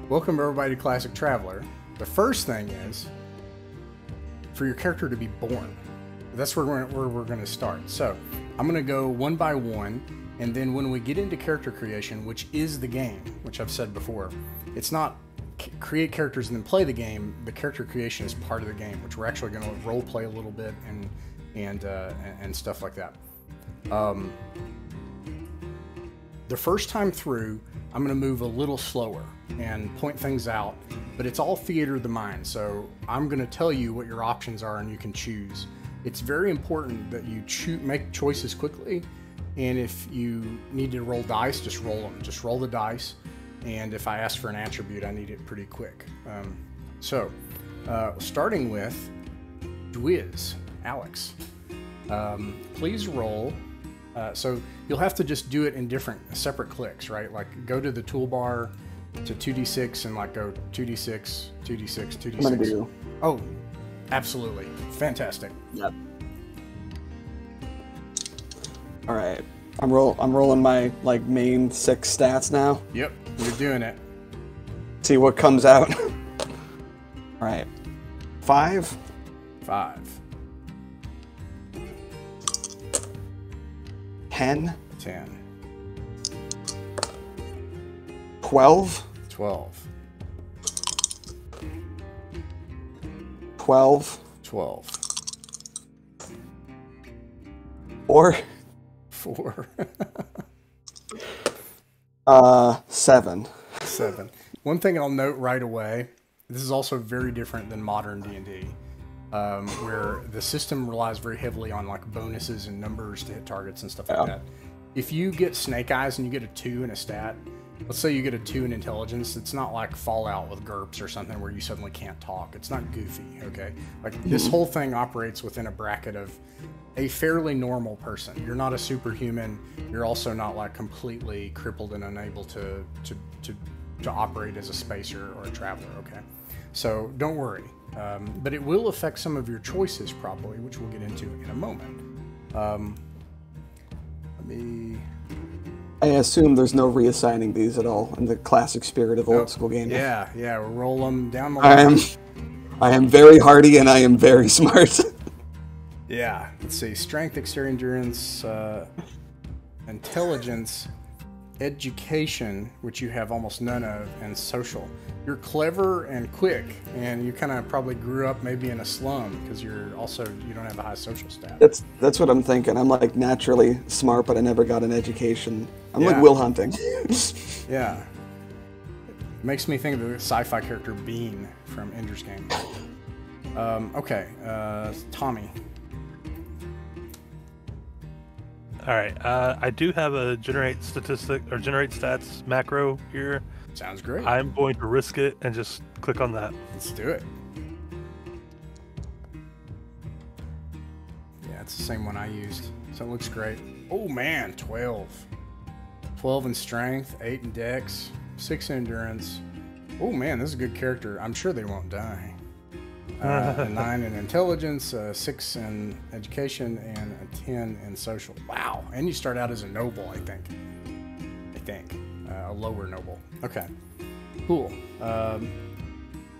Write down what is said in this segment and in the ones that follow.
welcome everybody to Classic Traveler. The first thing is for your character to be born. That's where we're going to start. So I'm going to go one by one, and then when we get into character creation, which is the game, which I've said before, it's not create characters and then play the game. The character creation is part of the game, which we're actually going to role play a little bit and stuff like that. The first time through, I'm going to move a little slower and point things out, but it's all theater of the mind. So I'm going to tell you what your options are and you can choose. It's very important that you make choices quickly. And if you need to roll dice, just roll them. Just roll the dice. And if I ask for an attribute, I need it pretty quick. Starting with Dwiz, Alex. Please roll. So you'll have to just do it in different separate clicks, right? Like go to the toolbar to 2d6 and like go 2d6, 2d6, 2d6. I'm gonna do. Oh, absolutely. Fantastic. Yep. All right. I'm rolling my like main 6 stats now. Yep, you're doing it. See what comes out. All right. 5. 10. 12. 12. 4. 7. One thing I'll note right away, this is also very different than modern D&D, where the system relies very heavily on like bonuses and numbers to hit targets and stuff like that. If you get snake eyes and you get a 2 in a stat, let's say you get a 2 in intelligence, it's not like Fallout with GURPS or something where you suddenly can't talk. It's not goofy, okay? Like this whole thing operates within a bracket of a fairly normal person. You're not a superhuman. You're also not like completely crippled and unable to operate as a spacer or a traveler, okay? So don't worry. But it will affect some of your choices probably, which we'll get into in a moment. I assume there's no reassigning these at all in the classic spirit of old school gaming. Yeah, we'll roll them down the line. I am very hardy and I am very smart. Yeah, let's see. Strength, dexterity, endurance, intelligence, education, which you have almost none of, and social. You're clever and quick, and you kind of probably grew up maybe in a slum because you don't have a high social status. That's what I'm thinking. I'm like naturally smart, but I never got an education. I'm like Will Hunting. Yeah. It makes me think of the sci-fi character Bean from Ender's Game. Tommy. All right, I do have a generate stats macro here. Sounds great. I'm going to risk it and just click on that. Let's do it. Yeah, it's the same one I used, so it looks great. Oh man, 12. 12 in strength, 8 in dex, 6 in endurance. Oh man, this is a good character. I'm sure they won't die. 9 in intelligence, 6 in education, and a 10 in social. Wow. And you start out as a noble, I think. A lower noble. Okay. Cool.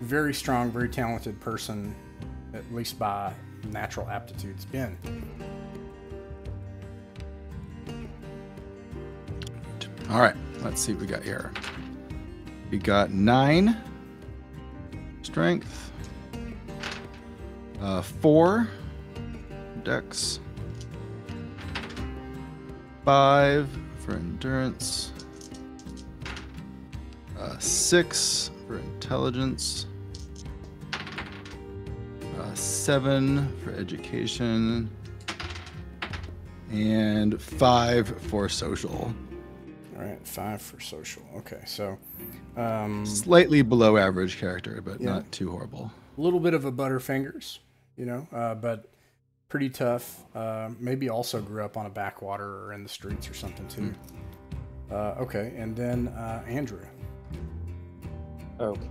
Very strong, very talented person, at least by natural aptitudes. Ben. All right. Let's see what we got here. We got 9 strength. 4 dex, 5 for endurance, 6 for intelligence, 7 for education, and 5 for social. All right, 5 for social. Okay, so slightly below average character, but not too horrible. A little bit of a butterfingers, but pretty tough. Maybe also grew up on a backwater or in the streets or something too. Okay, and then Andrew. Okay,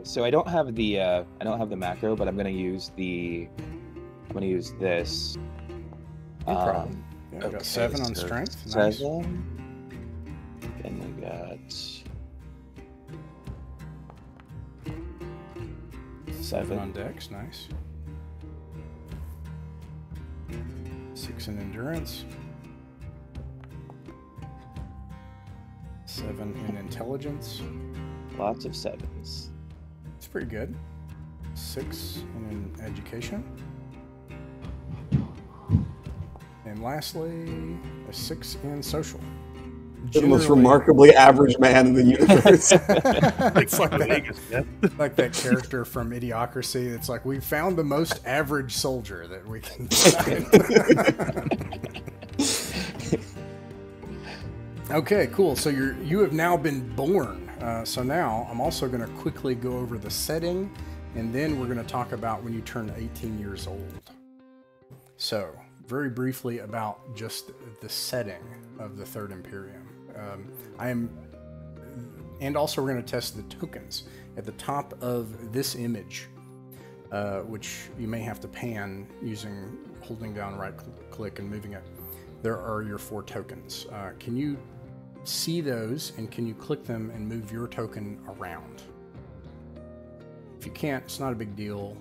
so I don't have the macro, but I'm gonna use this. No problem. Yeah, I got 7 on strength. 7. Nice. Then we got 7 on dex, nice. 6 in endurance. 7 in intelligence. Lots of 7s. It's pretty good. 6 in education. And lastly, a 6 in social. The most remarkably average man in the universe. It's like that character from Idiocracy. It's like, we found the most average soldier that we can find. Okay, cool. So you have now been born. So now I'm also going to quickly go over the setting, and then we're going to talk about when you turn 18 years old. So very briefly about just the setting of the Third Imperium. And also we're going to test the tokens at the top of this image, which you may have to pan using holding down right click and moving it. There are your 4 tokens. Can you see those, and can you click them and move your token around? If you can't, it's not a big deal.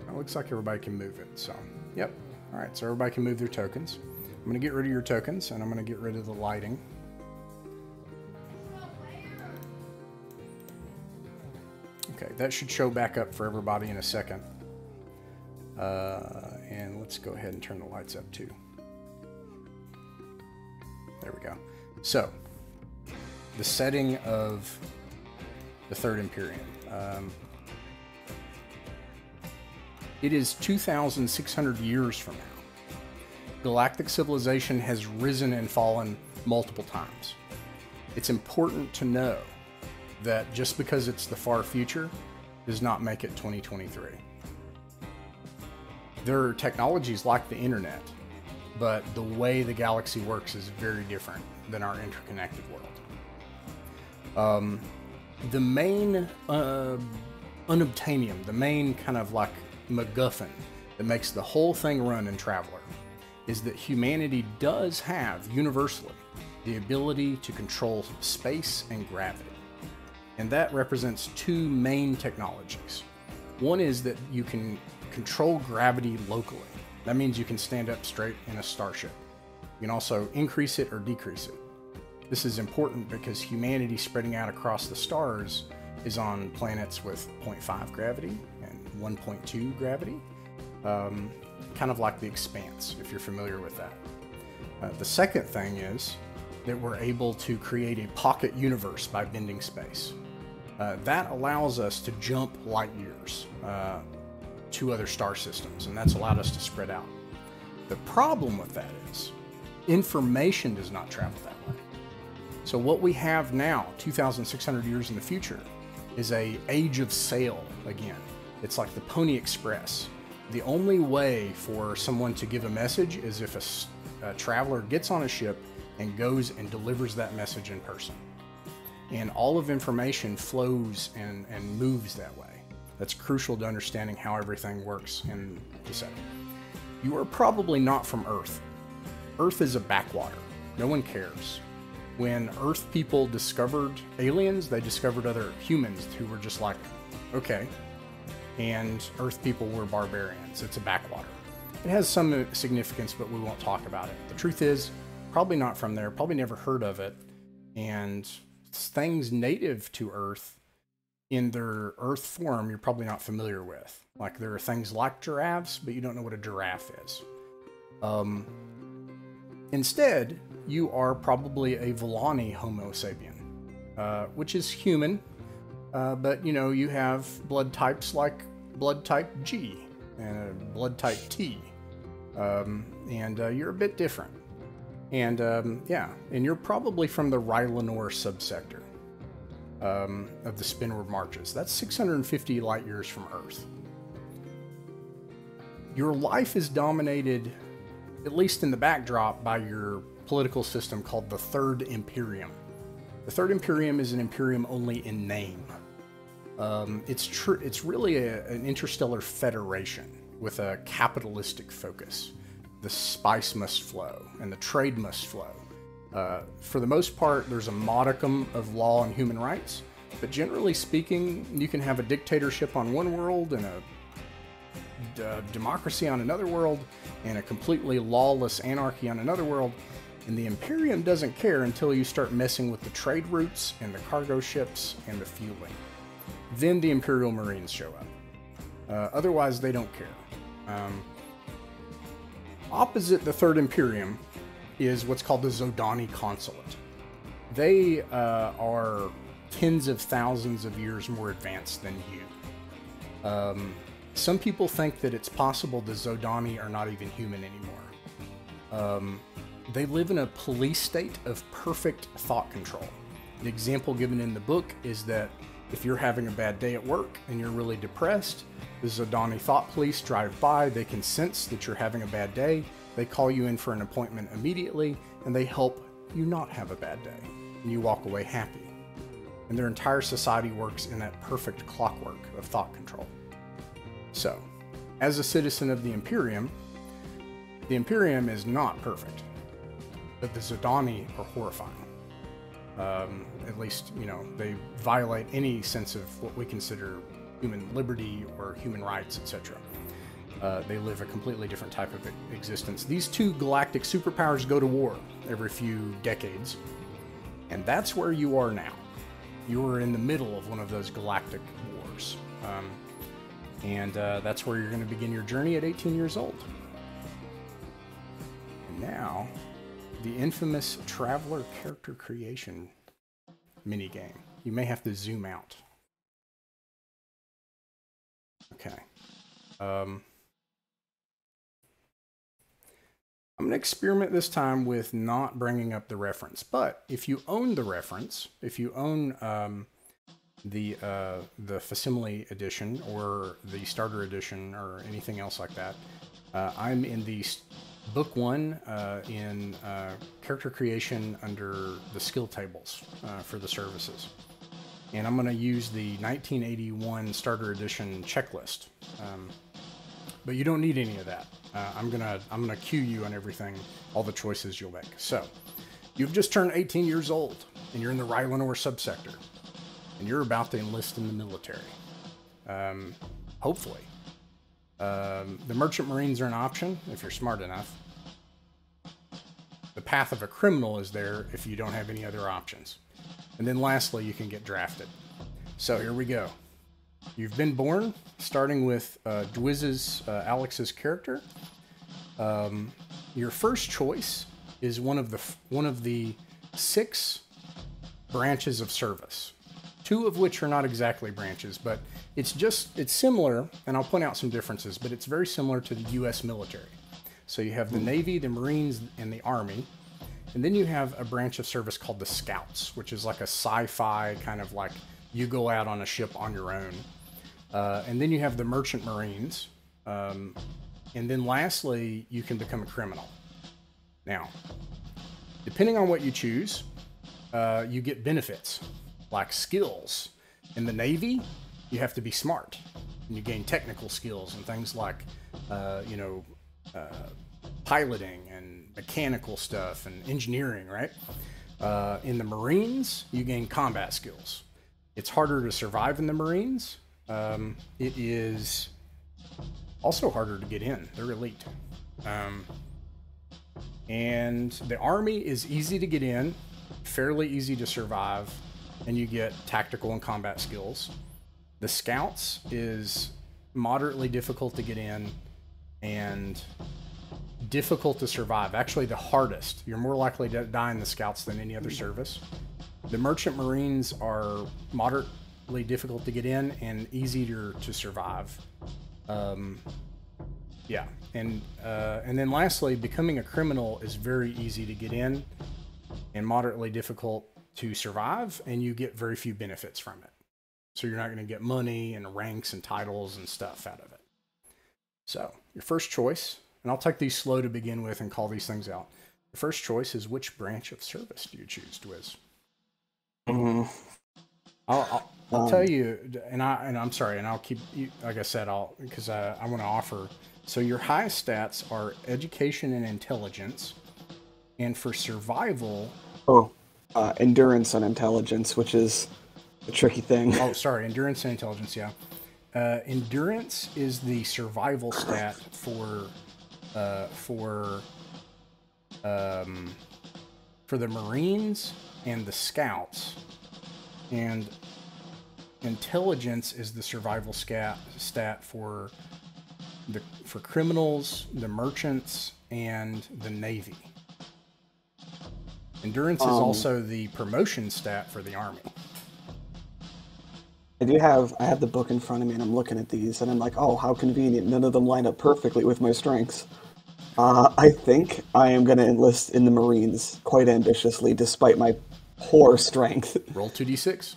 It looks like everybody can move it, so yep. All right, so everybody can move their tokens. I'm going to get rid of your tokens, and I'm going to get rid of the lighting. Okay, that should show back up for everybody in a second. And let's go ahead and turn the lights up too. There we go. So, the setting of the Third Imperium. It is 2,600 years from now. Galactic civilization has risen and fallen multiple times. It's important to know that just because it's the far future does not make it 2023. There are technologies like the internet, but the way the galaxy works is very different than our interconnected world. The main unobtainium, the main kind of like MacGuffin that makes the whole thing run in Traveler, is that humanity does have, universally, the ability to control space and gravity. And that represents 2 main technologies. One is that you can control gravity locally. That means you can stand up straight in a starship. You can also increase it or decrease it. This is important because humanity spreading out across the stars is on planets with 0.5 gravity and 1.2 gravity. Kind of like the Expanse, if you're familiar with that. The second thing is that we're able to create a pocket universe by bending space. That allows us to jump light years to other star systems, and that's allowed us to spread out. The problem with that is information does not travel that way. So what we have now, 2,600 years in the future, is a age of sail again. It's like the Pony Express. The only way for someone to give a message is if a traveler gets on a ship and goes and delivers that message in person. And all of information flows and moves that way. That's crucial to understanding how everything works in the setting. You are probably not from Earth. Earth is a backwater. No one cares. When Earth people discovered aliens, they discovered other humans who were just like, okay. And Earth people were barbarians. It's a backwater. It has some significance, but we won't talk about it. The truth is, probably not from there, probably never heard of it. And things native to Earth in their Earth form, you're probably not familiar with. Like there are things like giraffes, but you don't know what a giraffe is. Instead, you are probably a Volani Homo sapien, which is human, but you know, you have blood types like blood type G and blood type T, and you're a bit different. And yeah, and you're probably from the Rylanor subsector of the Spinward Marches. That's 650 light years from Earth. Your life is dominated, at least in the backdrop, by your political system called the Third Imperium. The Third Imperium is an imperium only in name. It's really an interstellar federation with a capitalistic focus. The spice must flow and the trade must flow. For the most part, there's a modicum of law and human rights, But generally speaking, you can have a dictatorship on one world and a democracy on another world and a completely lawless anarchy on another world. And the Imperium doesn't care until you start messing with the trade routes and the cargo ships and the fueling. Then the Imperial Marines show up. Otherwise, they don't care. Opposite the Third Imperium is what's called the Zodani Consulate. They are tens of thousands of years more advanced than you. Some people think that it's possible the Zodani are not even human anymore. They live in a police state of perfect thought control. An example given in the book is that if you're having a bad day at work and you're really depressed, the Zodani thought police drive by, they can sense that you're having a bad day, they call you in for an appointment immediately, and they help you not have a bad day, and you walk away happy. And their entire society works in that perfect clockwork of thought control. So, as a citizen of the Imperium is not perfect, but the Zodani are horrifying. At least, you know, they violate any sense of what we consider human liberty or human rights, etc. They live a completely different type of existence. These two galactic superpowers go to war every few decades, and that's where you are now. You are in the middle of one of those galactic wars. And that's where you're going to begin your journey at 18 years old. And now, the infamous Traveler character creation minigame. You may have to zoom out. Okay. I'm going to experiment this time with not bringing up the reference. But if you own the reference, if you own the Facsimile Edition or the Starter Edition or anything else like that, I'm in the Book 1 in character creation under the skill tables for the services. And I'm going to use the 1981 Starter Edition checklist. But you don't need any of that. I'm gonna cue you on everything, all the choices you'll make. So, you've just turned 18 years old, and you're in the Rylanor subsector, and you're about to enlist in the military. Hopefully. The Merchant Marines are an option, if you're smart enough. The path of a criminal is there if you don't have any other options. And then lastly, you can get drafted. So here we go. You've been born, starting with Alex's character. Your first choice is one of the 6 branches of service. 2 of which are not exactly branches, but it's similar, and I'll point out some differences, but it's very similar to the U.S. military. So you have the Navy, the Marines, and the Army, and then you have a branch of service called the Scouts, which is like a sci-fi kind of like you go out on a ship on your own. And then you have the Merchant Marines, and then lastly, you can become a criminal. Now, depending on what you choose, you get benefits, like skills. In the Navy, you have to be smart, and you gain technical skills and things like, piloting and mechanical stuff and engineering, right? In the Marines, you gain combat skills. It's harder to survive in the Marines. It is also harder to get in. They're elite. And the Army is easy to get in, fairly easy to survive, and you get tactical and combat skills. The Scouts is moderately difficult to get in and difficult to survive. Actually, the hardest. You're more likely to die in the Scouts than any other service. The Merchant Marines are moderately difficult to get in and easier to survive. Yeah, and then lastly, becoming a criminal is very easy to get in and moderately difficult to survive, and you get very few benefits from it. So you're not going to get money and ranks and titles and stuff out of it. So your first choice, and I'll take these slow to begin with and call these things out. The first choice is, which branch of service do you choose, Dwiz? I'll tell you, and I'm sorry, and I'll keep, like I said, because I want to offer. So your highest stats are education and intelligence, and for survival, endurance and intelligence, which is the tricky thing. Oh, sorry, endurance and intelligence. Yeah, endurance is the survival stat for the Marines and the Scouts, and intelligence is the survival stat for criminals, the merchants, and the Navy. Endurance is also the promotion stat for the Army. I have the book in front of me, and I'm looking at these, and I'm like, oh, how convenient. None of them line up perfectly with my strengths. I think I am going to enlist in the Marines quite ambitiously, despite my poor strength. Roll 2d6.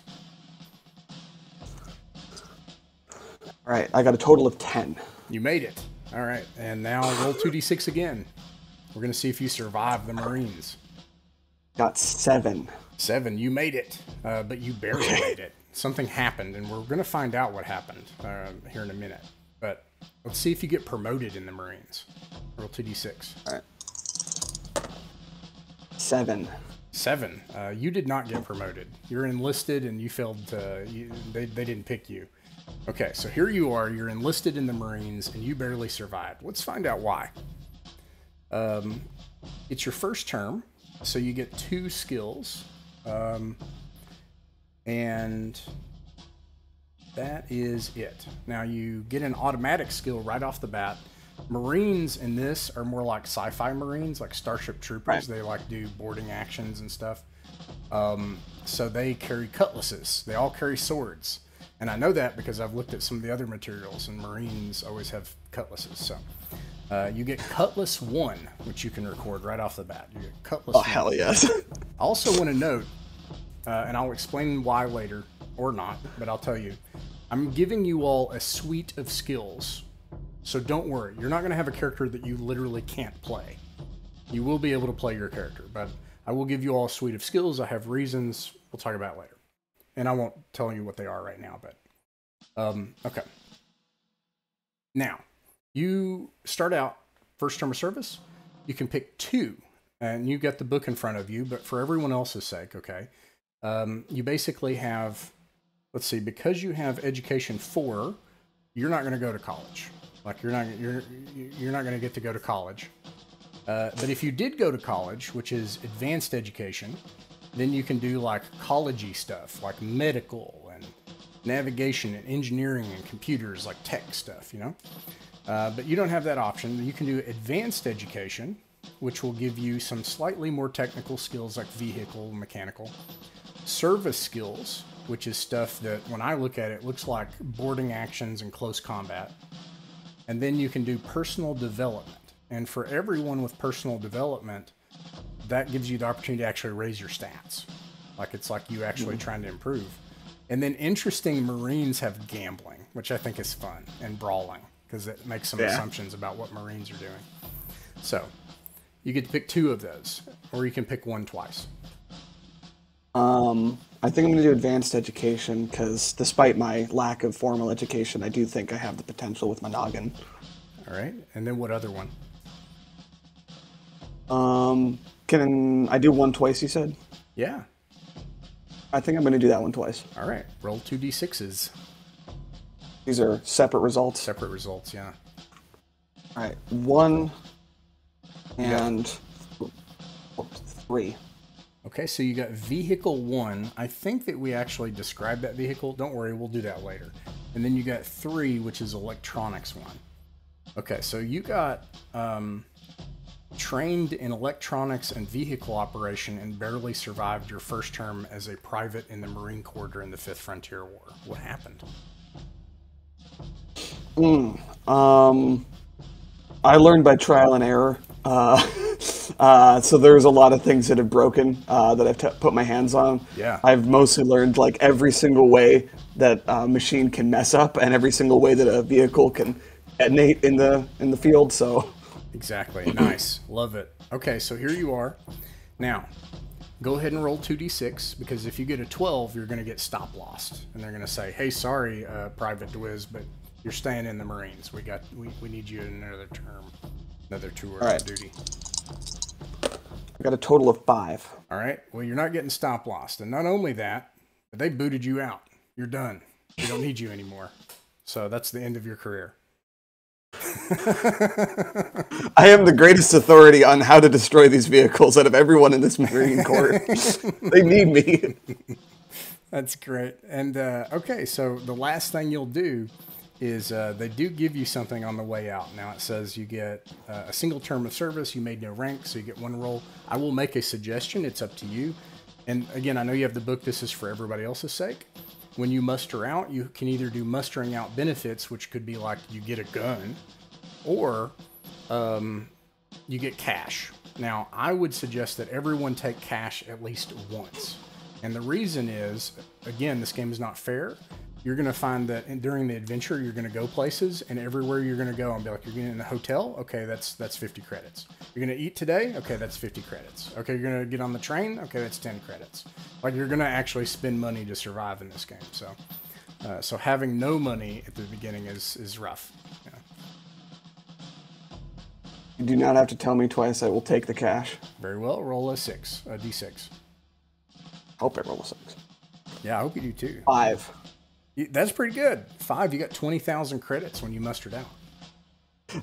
All right, I got a total of 10. You made it. All right, and now roll 2d6 again. We're going to see if you survive the Marines. Got 7. 7, you made it, but you barely made it. Something happened, and we're going to find out what happened here in a minute. But let's see if you get promoted in the Marines. Roll 2d6. All right. 7. 7. You did not get promoted. You're enlisted, and you failed to... They didn't pick you. Okay, so here you are. You're enlisted in the Marines, and you barely survived. Let's find out why. It's your first term, so you get 2 skills. And that is it. Now you get an automatic skill right off the bat. Marines in this are more like sci-fi Marines, like Starship Troopers. Right. They like do boarding actions and stuff. So they carry cutlasses. They all carry swords. And I know that because I've looked at some of the other materials, and Marines always have cutlasses. So you get Cutlass 1, which you can record right off the bat. You get Cutlass 1. Hell yes. I also want to note, and I'll explain why later, or not, but I'll tell you, I'm giving you all a suite of skills. So don't worry, you're not going to have a character that you literally can't play. You will be able to play your character, but I will give you all a suite of skills. I have reasons we'll talk about later. And I won't tell you what they are right now, but okay. Now, you start out first term of service. You can pick 2, and you get the book in front of you, but for everyone else's sake, okay, you basically have, let's see, because you have education 4, you're not going to go to college. Like you're not going to get to go to college. But if you did go to college, which is advanced education, then you can do like college-y stuff, like medical and navigation and engineering and computers, like tech stuff, you know? But you don't have that option. You can do advanced education, which will give you some slightly more technical skills like vehicle, mechanical. Service skills, which is stuff that when I look at it, looks like boarding actions and close combat. And then you can do personal development. And for everyone with personal development, that gives you the opportunity to actually raise your stats. Like it's like you actually trying to improve. And then interesting, Marines have gambling, which I think is fun, and brawling, because it makes some assumptions about what Marines are doing. So you get to pick 2 of those, or you can pick 1 twice. I think I'm going to do advanced education because despite my lack of formal education, I do think I have the potential with my noggin. All right. And then what other one? Can I do 1 twice, you said? Yeah. I think I'm going to do that 1 twice. All right. Roll 2d6s. These are separate results? Separate results, yeah. All right. 1 and 3. Okay, so you got vehicle 1. I think that we actually described that vehicle. Don't worry, we'll do that later. And then you got 3, which is electronics 1. Okay, so you got trained in electronics and vehicle operation and barely survived your first term as a private in the Marine Corps during the Fifth Frontier War. What happened? I learned by trial and error. So there's a lot of things that have broken that I've put my hands on. Yeah. I've mostly learned like every single way that a machine can mess up and every single way that a vehicle can detonate in the field. So exactly. Nice. Love it. Okay, so here you are. Now, go ahead and roll 2d6 because if you get a 12, you're going to get stop lost, and they're going to say, "Hey, sorry, Private Dwiz, but you're staying in the Marines. We need you in another term, another tour of duty." I got a total of 5. All right. Well, you're not getting stop lost, and not only that, But they booted you out. You're done. We don't need you anymore. So that's the end of your career. I am the greatest authority on how to destroy these vehicles out of everyone in this Marine Corps. They need me. That's great. And okay, so the last thing you'll do is they do give you something on the way out. Now it says you get a single term of service. You made no rank, so you get 1 roll. I will make a suggestion. It's up to you. And again, I know you have the book. This is for everybody else's sake. When you muster out, you can either do mustering out benefits, which could be like you get a gun, or you get cash. Now, I would suggest that everyone take cash at least once. And the reason is, again, this game is not fair. You're going to find that during the adventure, you're going to go places, and everywhere you're going to go and be like, you're going in a hotel, okay, that's 50 credits. You're going to eat today, okay, that's 50 credits. Okay, you're going to get on the train, okay, that's 10 credits. Like, you're going to actually spend money to survive in this game. So having no money at the beginning is rough. Yeah. You do not have to tell me twice. I will take the cash. Very well. Roll a d6. Hope I roll a 6. Yeah, I hope you do too. 5. That's pretty good. 5, you got 20,000 credits when you mustered out.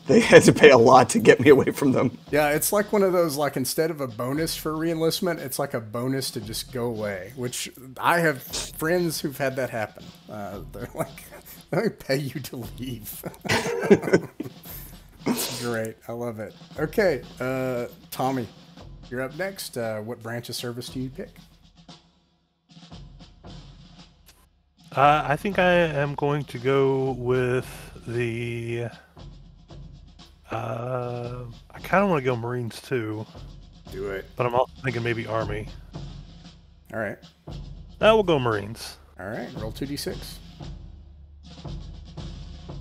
They had to pay a lot to get me away from them. Yeah, it's like one of those, like, instead of a bonus for reenlistment, it's like a bonus to just go away, which I have friends who've had that happen. They're like, let me pay you to leave. That's great. I love it. Okay, Tommy, you're up next. What branch of service do you pick? I think I am going to go with the... I kind of want to go Marines too. Do it. But I'm also thinking maybe Army. All right. We'll go Marines. All right, roll 2d6.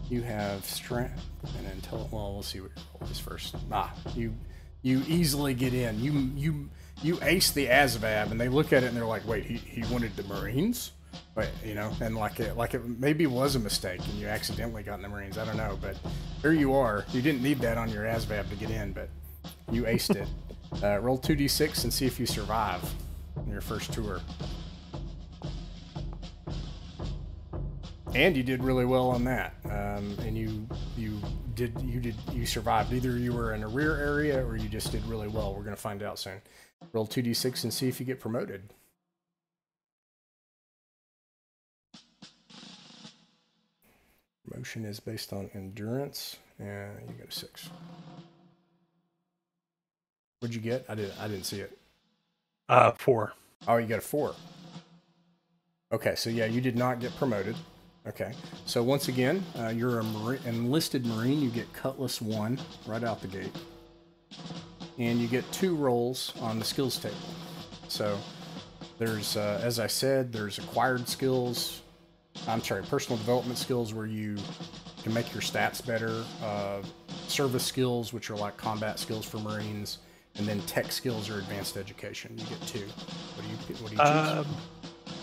You have strength and intelligence. Well, we'll see what your roll is first. You easily get in. You ace the ASVAB, and they look at it and they're like, wait, he wanted the Marines? Wait, and like it maybe was a mistake and you accidentally got in the Marines. I don't know, but here you are. You didn't need that on your ASVAB to get in, but you aced it. Roll 2d6 and see if you survive in your first tour. And you did really well on that. And you survived. Either you were in a rear area or you just did really well. We're going to find out soon. Roll 2d6 and see if you get promoted. Promotion is based on endurance, and you got a 6. What'd you get? I didn't see it. 4. Oh, you got a 4. Okay, so yeah, you did not get promoted. Okay, so once again, you're a enlisted Marine. You get Cutlass 1 right out the gate, and you get 2 rolls on the skills table. So there's, as I said, there's acquired skills. Personal development skills where you can make your stats better, service skills, which are like combat skills for Marines, and then tech skills or advanced education. You get 2. What do you choose?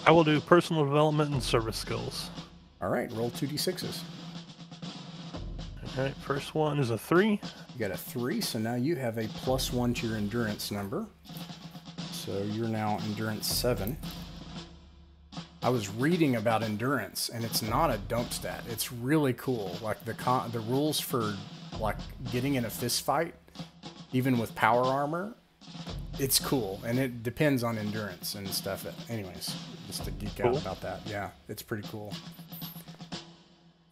I will do personal development and service skills. All right, roll 2d6s. All right, first one is a 3. You got a 3, so now you have a +1 to your endurance number. So you're now endurance 7. I was reading about endurance, and it's not a dump stat. It's really cool. Like the rules for like getting in a fist fight, even with power armor, it's cool, and it depends on endurance and stuff. Anyways, just to geek out about that. Yeah, it's pretty cool.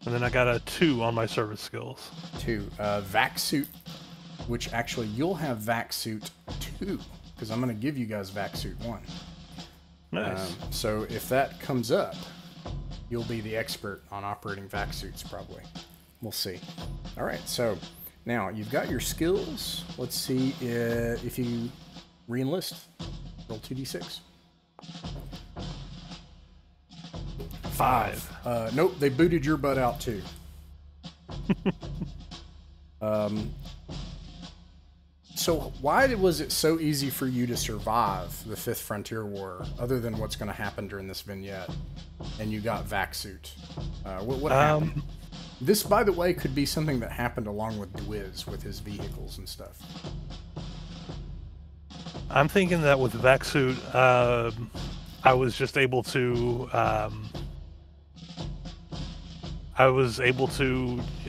And then I got a 2 on my service skills. 2. Vac suit, which actually you'll have vac suit 2, because I'm going to give you guys vac suit 1. Nice. So if that comes up, you'll be the expert on operating vac suits, probably. We'll see. All right, so now you've got your skills. Let's see if you re-enlist. Roll 2d6. 5. Nope, they booted your butt out too. So why was it so easy for you to survive the Fifth Frontier War, other than what's going to happen during this vignette, and you got vac suit? What happened? This, by the way, could be something that happened along with Dwiz with his vehicles and stuff. I'm thinking that with vac suit, I was just able to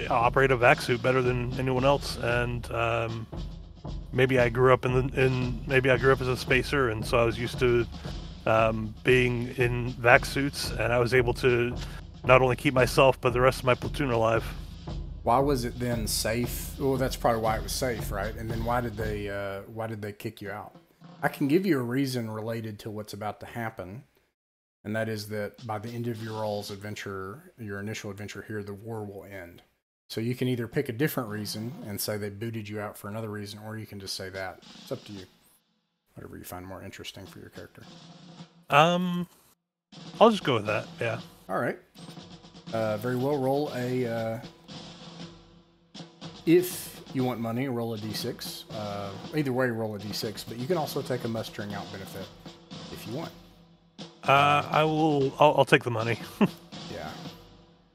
operate a vac suit better than anyone else, and maybe I grew up maybe I grew up as a spacer, and so I was used to being in vac suits, and I was able to not only keep myself but the rest of my platoon alive. Why was it then safe? Well, that's probably why it was safe, right? And then why did they kick you out? I can give you a reason related to what's about to happen, and that is that by the end of your all's adventure, your initial adventure here, the war will end. So you can either pick a different reason and say they booted you out for another reason, or you can just say that. It's up to you. Whatever you find more interesting for your character. I'll just go with that. Yeah. All right. Very well. Roll a. If you want money, roll a d6. Either way, roll a d6. But you can also take a mustering out benefit if you want. I'll take the money. Yeah.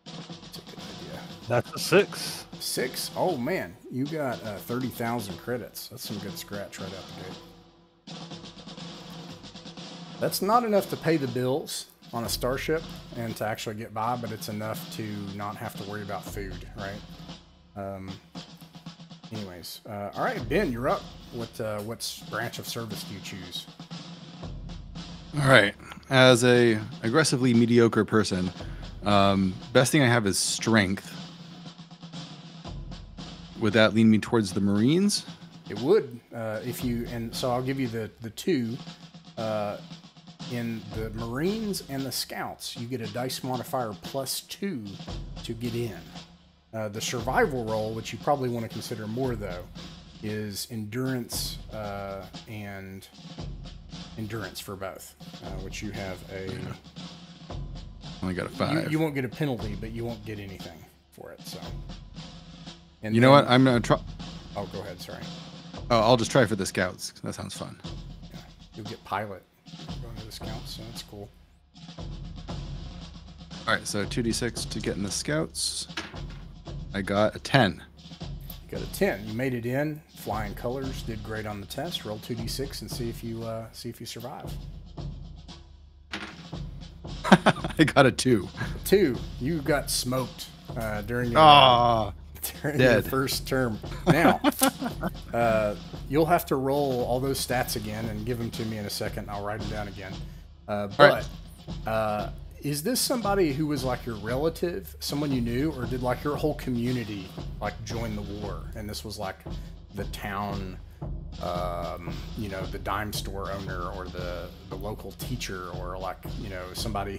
That's a good idea. That's a 6. 6? Oh man, you got 30,000 credits. That's some good scratch right out the gate. That's not enough to pay the bills on a starship and to actually get by, but it's enough to not have to worry about food, right? Anyways, all right, Ben, you're up. What branch of service do you choose? All right. As a aggressively mediocre person, best thing I have is strength. Would that lean me towards the Marines? It would, and so I'll give you the two. In the Marines and the Scouts, you get a dice modifier +2 to get in. The survival roll, which you probably want to consider more though, is endurance and endurance for both, which you have a. Only got a 5. You won't get a penalty, but you won't get anything for it. So. And you know what? I'm gonna try. Oh, go ahead. Sorry. Oh, I'll just try for the Scouts. That sounds fun. Yeah, you'll get pilot going to the Scouts, so that's cool. All right, so 2d6 to get in the Scouts. I got a 10. You got a 10. You made it in. Flying colors. Did great on the test. Roll 2d6 and see if you survive. I got a 2. 2. You got smoked during your first term. Now, you'll have to roll all those stats again and give them to me in a second. I'll write them down again. Is this somebody who was like your relative, someone you knew, or did like your whole community like join the war? And this was like the town, the dime store owner or the local teacher, or like, somebody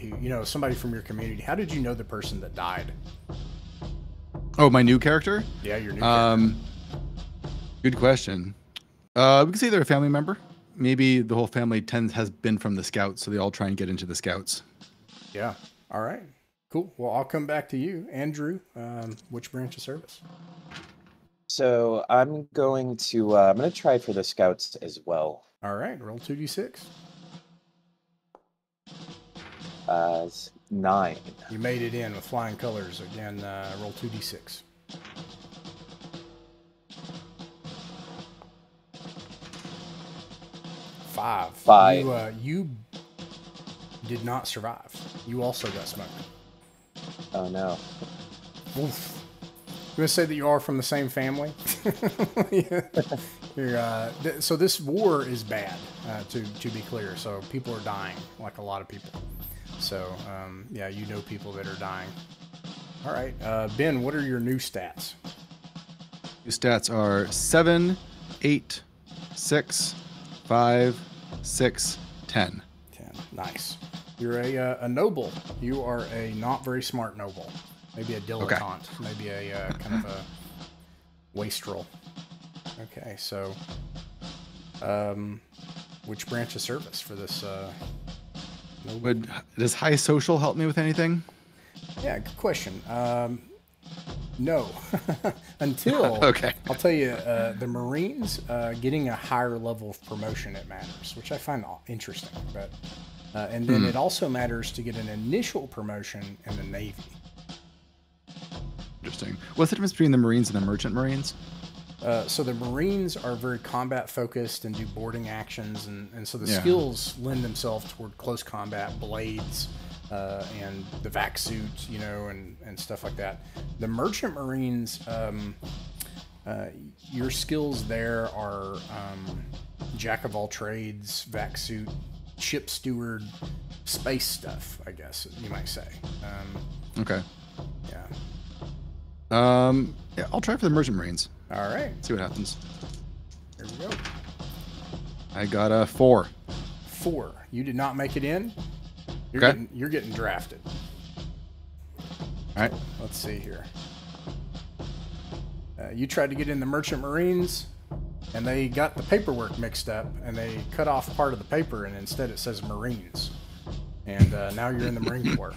from your community. How did you know the person that died? Oh, my new character? Yeah, your new character. Good question. We can say they're a family member. Maybe the whole family has been from the Scouts, so they all try and get into the Scouts. Yeah. All right. Cool. Well, I'll come back to you, Andrew. Which branch of service? So I'm going to try for the Scouts as well. All right. Roll 2d6. 9. You made it in with flying colors. Again, roll 2d6. 5. You did not survive. You also got smoked. Oh no. Oof. You want to say that you are from the same family? So this war is bad, to be clear. So people are dying, like a lot of people. So, you know people that are dying. All right. Ben, what are your new stats? New stats are 7, 8, 6, 5, 6, 10. 10. Nice. You're a noble. You are a not very smart noble. Maybe a dilettante. Okay. Maybe a kind of a wastrel. Okay, so which branch of service for this noble? Does high social help me with anything? Yeah, good question. No. Until, okay. I'll tell you, the Marines, getting a higher level of promotion, it matters, which I find interesting. But and then it also matters to get an initial promotion in the Navy. Interesting. What's the difference between the Marines and the Merchant Marines? So the Marines are very combat focused and do boarding actions, and so the skills lend themselves toward close combat, blades, and the vac suit, you know, and stuff like that. The Merchant Marines, your skills there are jack of all trades, vac suit, ship steward, space stuff, I guess you might say. Okay. Yeah. Yeah, I'll try for the Merchant Marines. All right. See what happens. Here we go. I got a 4. 4. You did not make it in. You're getting drafted. All right. Let's see here. You tried to get in the Merchant Marines, and they got the paperwork mixed up, and they cut off part of the paper, and instead it says Marines. And now you're in the Marine Corps.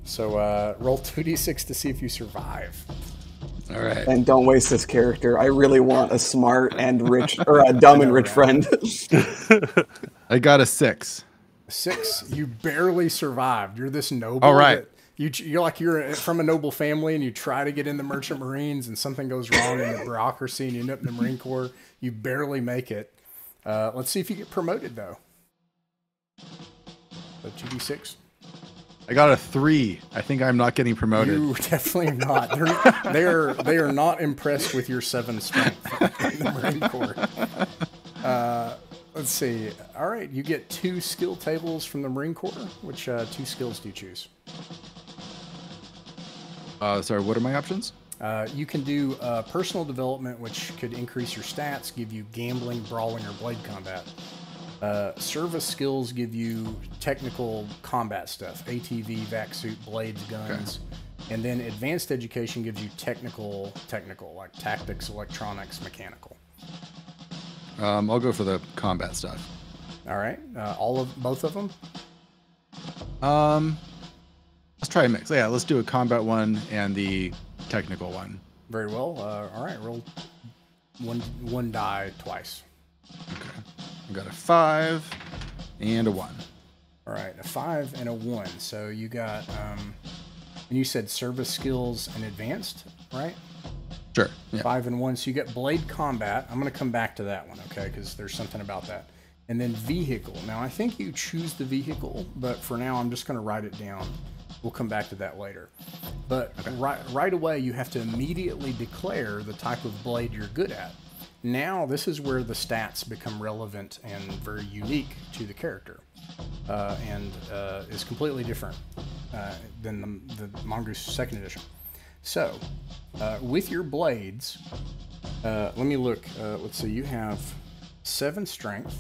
So roll 2d6 to see if you survive. All right. And don't waste this character. I really want a smart and rich, or a dumb and rich friend. I got a 6. 6. You barely survived. You're this noble. All right. You're like you're from a noble family, and you try to get in the Merchant Marines, and something goes wrong in the bureaucracy, and you end up in the Marine Corps. You barely make it. Let's see if you get promoted, though. So 2d6. I got a 3. I think I'm not getting promoted. You definitely are not. They are not impressed with your 7 strength in the Marine Corps. Let's see. All right, you get 2 skill tables from the Marine Corps. Which 2 skills do you choose? Sorry, what are my options? You can do personal development, which could increase your stats, give you gambling, brawling, or blade combat. Service skills give you technical combat stuff, ATV, vac suit, blades, guns. Okay. And then advanced education gives you technical, like tactics, electronics, mechanical. I'll go for the combat stuff. All right. Both of them? Let's try a mix. Yeah, let's do a combat one and the technical one. Very well. All right. Roll one die twice. Okay. I got a 5 and a 1. All right. A 5 and a 1. So you got, and you said service skills and advanced, right? Sure. Yeah. 5 and 1. So you get blade combat. I'm going to come back to that one, okay? Because there's something about that. And then vehicle. Now, I think you choose the vehicle, but for now, I'm just going to write it down. We'll come back to that later. But right away, you have to immediately declare the type of blade you're good at. Now, this is where the stats become relevant and very unique to the character, and is completely different than the Mongoose 2nd edition. So, with your blades, let me look. Let's see, you have 7 strength.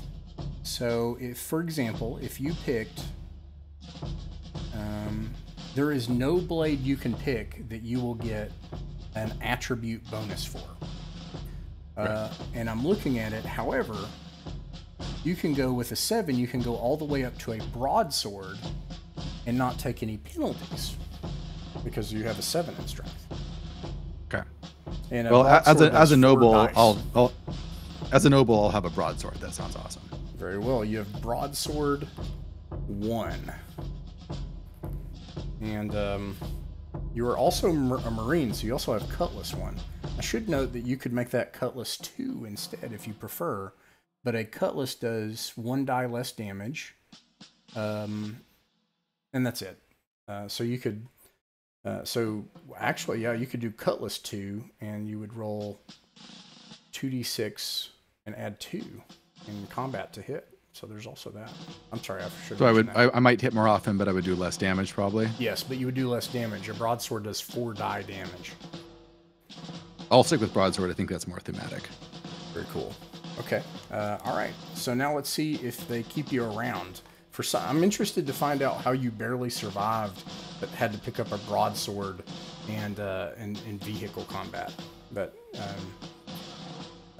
So, if, for example, if you picked... there is no blade you can pick that you will get an attribute bonus for. And I'm looking at it. However, you can go with a 7. You can go all the way up to a broadsword and not take any penalties because you have a 7 in strength. Okay. And well, as a noble, I'll have a broadsword. That sounds awesome. Very well. You have broadsword 1. And you are also a Marine, so you also have Cutlass 1. I should note that you could make that Cutlass 2 instead if you prefer, but a Cutlass does 1 die less damage, and that's it. So you could, actually, yeah, you could do Cutlass 2, and you would roll 2d6 and add 2 in combat to hit. So there's also that. I'm sorry, I should. So I might hit more often, but I would do less damage probably. Yes, but you would do less damage. Your broadsword does 4 die damage. I'll stick with broadsword. I think that's more thematic. Very cool. Okay. All right. So now let's see if they keep you around. I'm interested to find out how you barely survived, but had to pick up a broadsword and in vehicle combat. But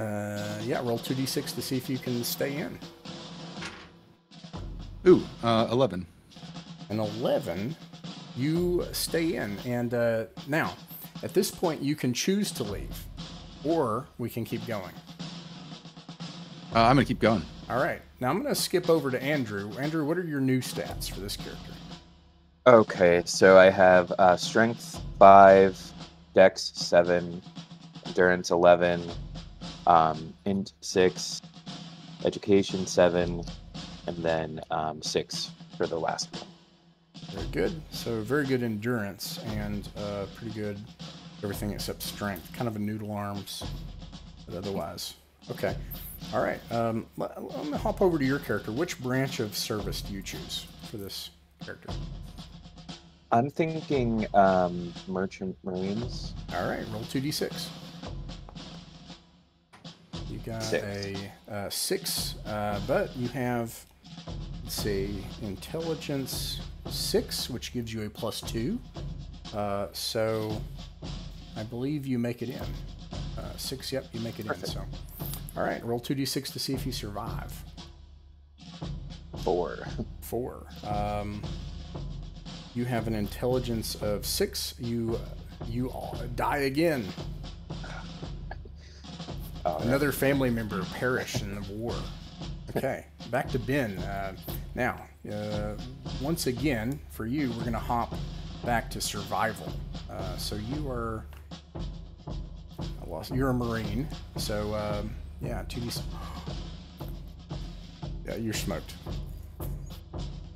yeah, roll 2d6 to see if you can stay in. Ooh, 11. An 11, you stay in. And now, at this point, you can choose to leave, or we can keep going. I'm going to keep going. All right. Now, I'm going to skip over to Andrew. Andrew, what are your new stats for this character? Okay, so I have Strength 5, Dex 7, endurance 11, int 6, education 7, and then 6 for the last one. Very good. So very good endurance and pretty good everything except strength. Kind of a noodle arms, but otherwise. Okay. All right. Let me hop over to your character. Which branch of service do you choose for this character? I'm thinking Merchant Marines. All right. Roll 2d6. You got 6. a 6, but you have, let's see, intelligence 6, which gives you a +2. So I believe you make it in. 6, yep, you make it Perfect. in. So, all right, roll 2d6 to see if you survive. 4. 4. You have an intelligence of 6. You die again. Another family member perished in the war. Okay, back to Ben. Now, once again, for you, we're going to hop back to survival. So you are... You're a Marine. So, yeah, 2d... Yeah, you're smoked.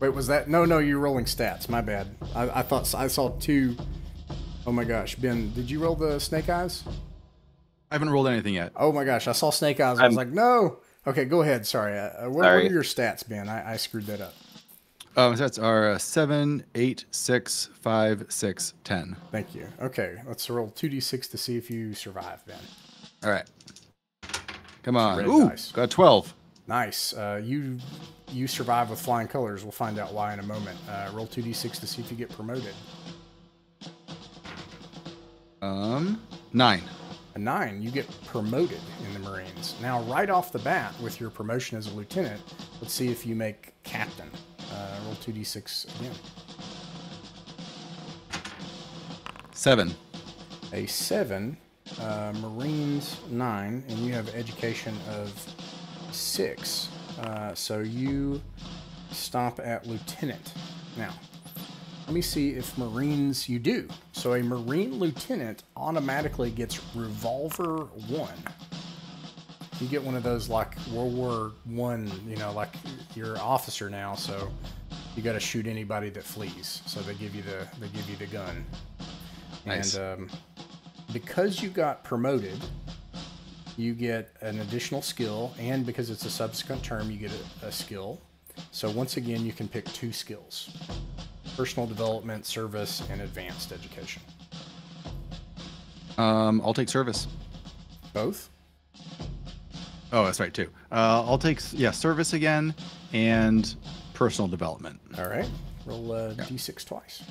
Wait, was that... No, you're rolling stats. My bad. I thought I saw 2... Oh my gosh, Ben, did you roll the snake eyes? I haven't rolled anything yet. Oh my gosh, I saw snake eyes. I was like, no. Okay, go ahead. Sorry. What are your stats, Ben? I screwed that up. Stats are 7, 8, 6, 5, 6, 10. Thank you. Okay, let's roll 2d6 to see if you survive, Ben. All right. Come on. Red Ooh, dice. got 12. Nice. You survive with flying colors. We'll find out why in a moment. Roll 2d6 to see if you get promoted. 9. A 9, you get promoted in the Marines. Now, right off the bat, with your promotion as a lieutenant, let's see if you make captain. Roll 2d6 again. 7. A 7, Marines 9, and you have education of 6. So you stop at lieutenant. Now, let me see if Marines you do. So a Marine lieutenant automatically gets revolver 1. You get one of those like World War I, you know, like you're an officer now, so you got to shoot anybody that flees. So they give you the gun. Nice. And because you got promoted, you get an additional skill, and because it's a subsequent term, you get a skill. So once again, you can pick 2 skills: personal development, service, and advanced education. I'll take service. Both? Oh, that's right, too. I'll take, service again and personal development. All right. Roll d6 twice.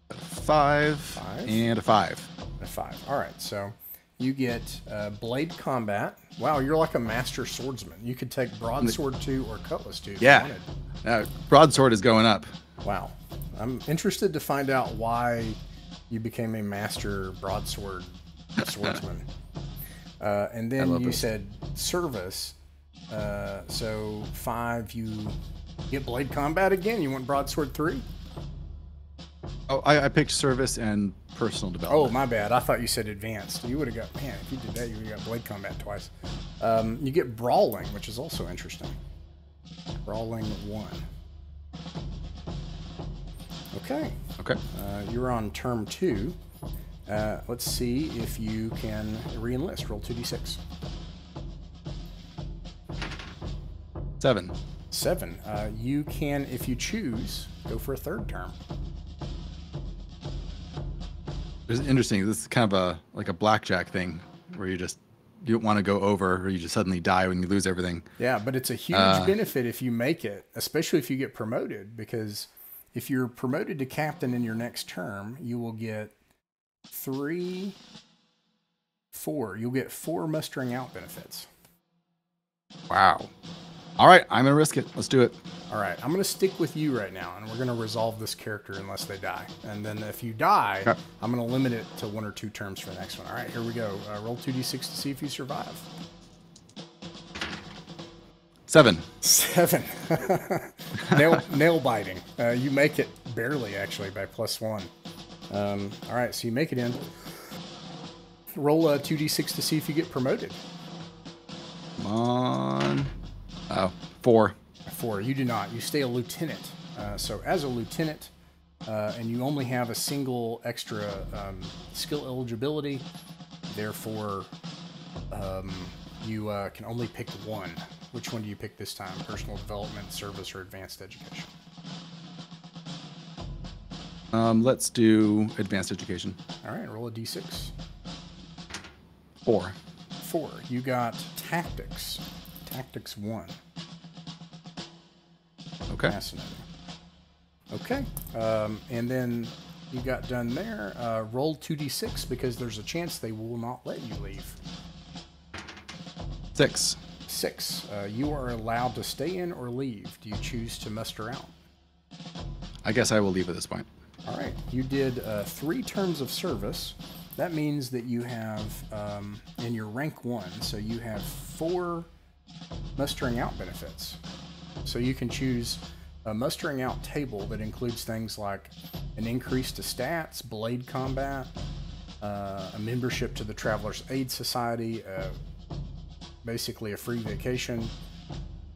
5 and a 5. A 5. All right. So you get blade combat. Wow, you're like a master swordsman. You could take broadsword 2 or cutlass 2 if you wanted. Broadsword is going up. Wow. I'm interested to find out why you became a master broadsword swordsman. And then you said service. So 5, you get blade combat again. You want broadsword 3? Oh, I picked service and personal development. Oh, my bad. I thought you said advanced. You would have got, man, if you did that, you would have got blade combat twice. You get brawling, which is also interesting. Brawling 1. Okay. Okay. You're on term 2. Let's see if you can re-enlist. Roll 2d6. 7. 7. You can, if you choose, go for a 3rd term. It's interesting. This is kind of a blackjack thing where you don't want to go over, or you just suddenly die when you lose everything. Yeah, but it's a huge benefit if you make it, especially if you get promoted, because if you're promoted to captain in your next term, you will get 3, 4. You'll get 4 mustering out benefits. Wow. All right, I'm going to risk it. Let's do it. All right, I'm going to stick with you right now, and we're going to resolve this character unless they die. And then if you die, Okay. I'm going to limit it to 1 or 2 terms for the next one. All right, here we go. Roll 2d6 to see if you survive. 7. 7. nail biting. You make it barely, actually, by +1. All right, so you make it in. Roll a 2d6 to see if you get promoted. Come on. Oh, 4. 4. You do not. You stay a lieutenant. So as a lieutenant, and you only have a single extra skill eligibility, therefore you can only pick one. Which one do you pick this time? Personal development, service, or advanced education? Let's do advanced education. All right, roll a d6. 4. 4. You got tactics. Tactics 1. Okay. Fascinating. Okay, and then you got done there. Roll 2d6 because there's a chance they will not let you leave. 6. 6. You are allowed to stay in or leave. Do you choose to muster out? I guess I will leave at this point. All right. You did 3 terms of service. That means that you have, in your rank 1, so you have 4 mustering out benefits. So you can choose a mustering out table that includes things like an increase to stats, blade combat, a membership to the Traveler's Aid Society, basically a free vacation,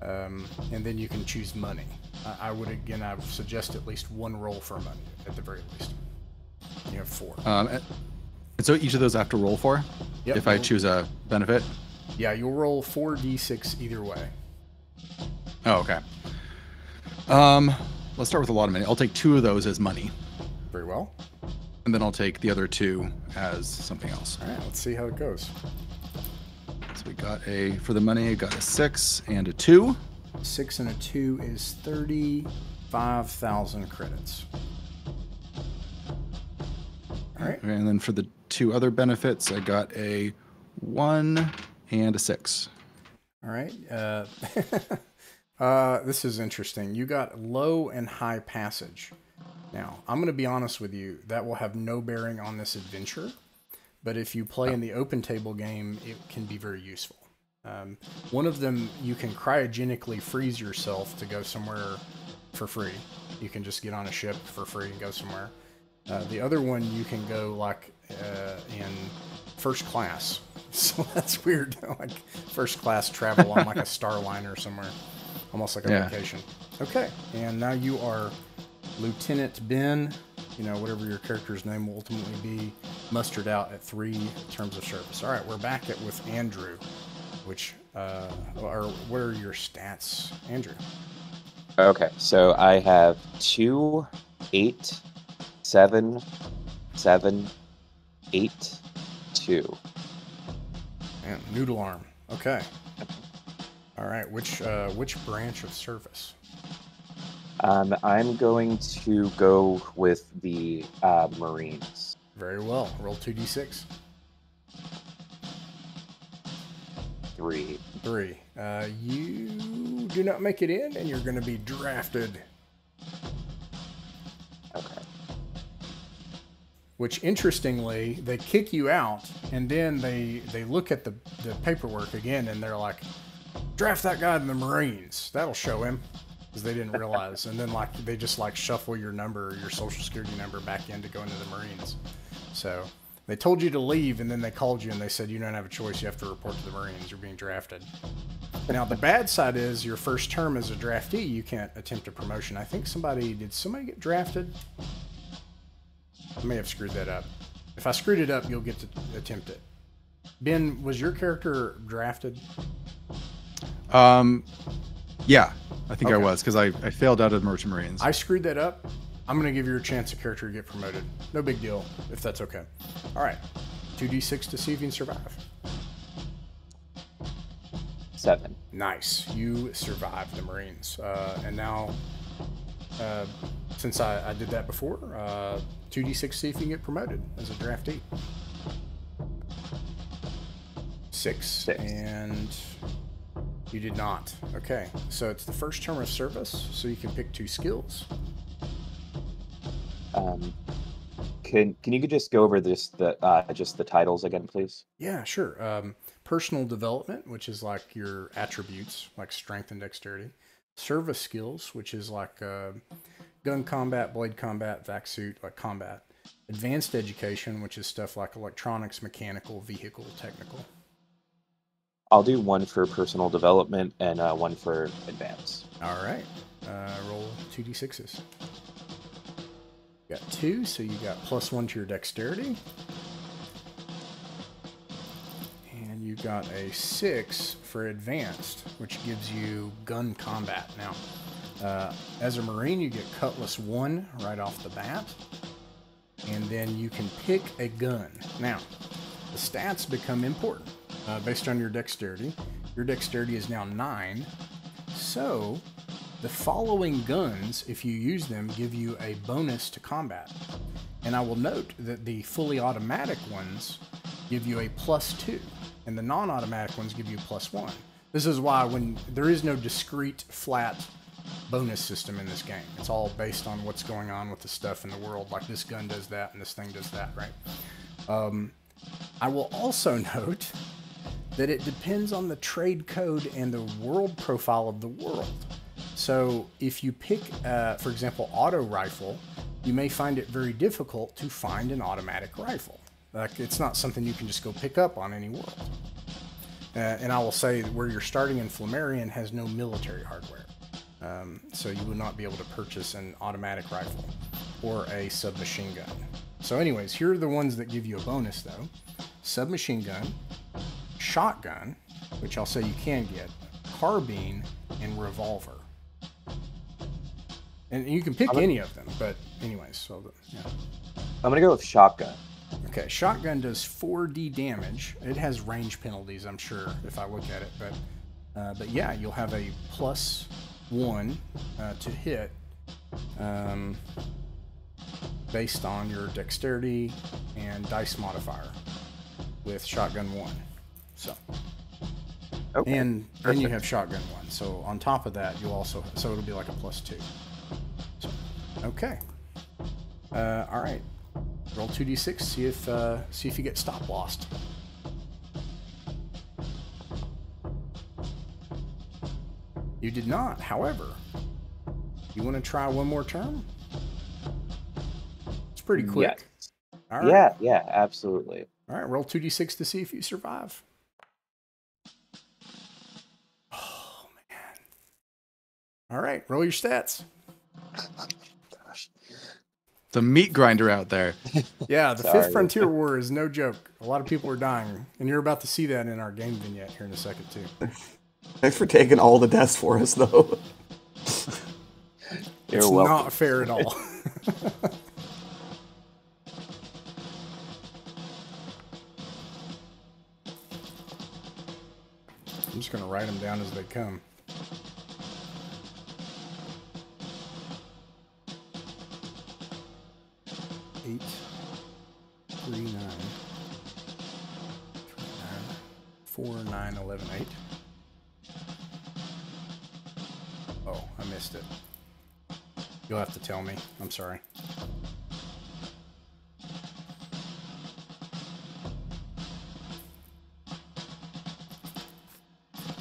and then you can choose money. I would suggest at least 1 roll for money at the very least. You have 4. And so each of those I have to roll for? Yep, if I choose a benefit? Yeah, you'll roll 4d6 either way. Oh, okay. Let's start with a lot of money. I'll take 2 of those as money. Very well. And then I'll take the other 2 as something else. All right, let's see how it goes. So we got for the money, I got a 6 and a 2. 6 and a 2 is 35,000 credits. All right. And then for the 2 other benefits, I got a 1 and a 6. All right. This is interesting. You got low and high passage. Now, I'm going to be honest with you. That will have no bearing on this adventure. But if you play in the open table game, it can be very useful. One of them, you can cryogenically freeze yourself to go somewhere for free. You can just get on a ship for free and go somewhere. The other one, you can go like in first class. So that's weird. Like first class travel on like a Starliner somewhere. Almost like a vacation. Okay, and now you are Lieutenant Ben, whatever your character's name will ultimately be, mustered out at 3 terms of service. All right, we're back with Andrew, what are your stats, Andrew? Okay, so I have 2, 8, 7, 7, 8, 2. And noodle arm. Okay. All right, which branch of service? I'm going to go with the Marines. Very well. Roll 2d6. 3. 3. You do not make it in, and you're going to be drafted. Okay. Which, interestingly, they kick you out, and then they look at the paperwork again, and they're like, draft that guy in the Marines. That'll show him. Because they didn't realize. And then they just shuffle your number, your social security number back in to go into the Marines. So they told you to leave, and then they called you and they said you don't have a choice. You have to report to the Marines. You're being drafted. Now the bad side is your first term as a draftee, you can't attempt a promotion. I think did somebody get drafted? I may have screwed that up. If I screwed it up, you'll get to attempt it. Ben, was your character drafted? Yeah, I think I was, because I failed out of the Merchant Marines. I screwed that up. I'm going to give you a chance a character to get promoted. No big deal, if that's okay. All right. 2d6 to see if you can survive. 7. Nice. You survived the Marines. And now, since I did that before, 2d6 see if you can get promoted as a draftee. 6. And you did not. Okay. So it's the first term of service, so you can pick 2 skills. Can you just go over just the titles again, please? Yeah, sure. Personal development, which is like your attributes, like strength and dexterity. Service skills, which is like gun combat, blade combat, vac suit, like combat. advanced education, which is stuff like electronics, mechanical, vehicle, technical. I'll do 1 for personal development and 1 for advance. All right. Roll 2d6s. You got 2, so you got +1 to your dexterity. And you got a 6 for advanced, which gives you gun combat. Now, as a Marine, you get Cutlass 1 right off the bat. And then you can pick a gun. Now, the stats become important based on your dexterity. Your dexterity is now 9. So, the following guns, if you use them, give you a bonus to combat. And I will note that the fully automatic ones give you a +2, and the non-automatic ones give you +1. This is why when there is no discrete flat bonus system in this game. It's all based on what's going on with the stuff in the world. Like this gun does that and this thing does that, right? I will also note that it depends on the trade code and the world profile of the world. So if you pick, for example, auto rifle, you may find it very difficult to find an automatic rifle. Like it's not something you can just go pick up on any world. And I will say that where you're starting in Flammarion has no military hardware. So you would not be able to purchase an automatic rifle or a submachine gun. So anyways, here are the ones that give you a bonus though. Submachine gun, shotgun, which I'll say you can get, carbine, and revolver. And you can pick any of them, but anyways, so yeah. I'm going to go with shotgun. Okay, shotgun does 4d damage. It has range penalties, I'm sure, if I look at it, but yeah, you'll have a +1 to hit based on your dexterity and dice modifier with shotgun 1. So, okay. And then you have shotgun 1. So on top of that, you'll also, so it'll be like a +2. So, okay. All right. Roll 2d6. See if you get stop lost. You did not. However, you want to try one more turn? It's pretty quick. Yes. All right. Yeah, absolutely. All right, roll 2d6 to see if you survive. Oh, man. All right, roll your stats. Gosh. The meat grinder out there. Yeah, the Sorry. Fifth Frontier War is no joke. A lot of people are dying, and you're about to see that in our game vignette here in a second, too. Thanks for taking all the deaths for us, though. It's not fair at all. I'm just going to write them down as they come. Eight, 3, 9, 4, 9, 11, 8. Oh, I missed it. You'll have to tell me. I'm sorry.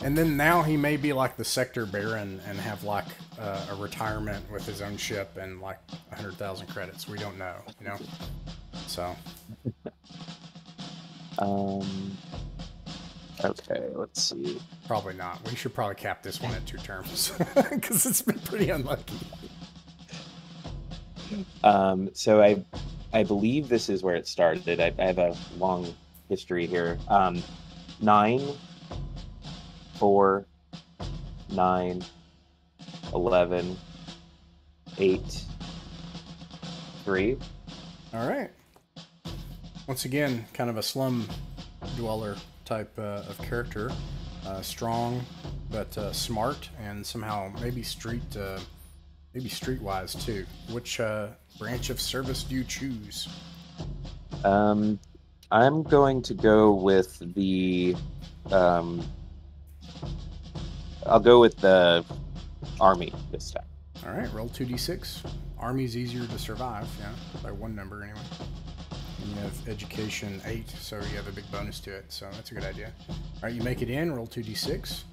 And then now he may be like the Sector Baron and have like a retirement with his own ship and like 100,000 credits. We don't know, you know? So. Okay, let's see. Probably not. We should probably cap this one at 2 terms because it's been pretty unlucky. So I believe this is where it started. I have a long history here. 9, 4, 9, 11, 8, 3. All right. Once again, kind of a slum dweller type of character. Strong, but smart, and somehow maybe streetwise too. Which branch of service do you choose? I'm going to go with the. I'll go with the army this time. All right, roll 2d6. Army's easier to survive, yeah, by 1 number anyway. And you have education 8, so you have a big bonus to it, so that's a good idea. All right, you make it in, roll 2d6.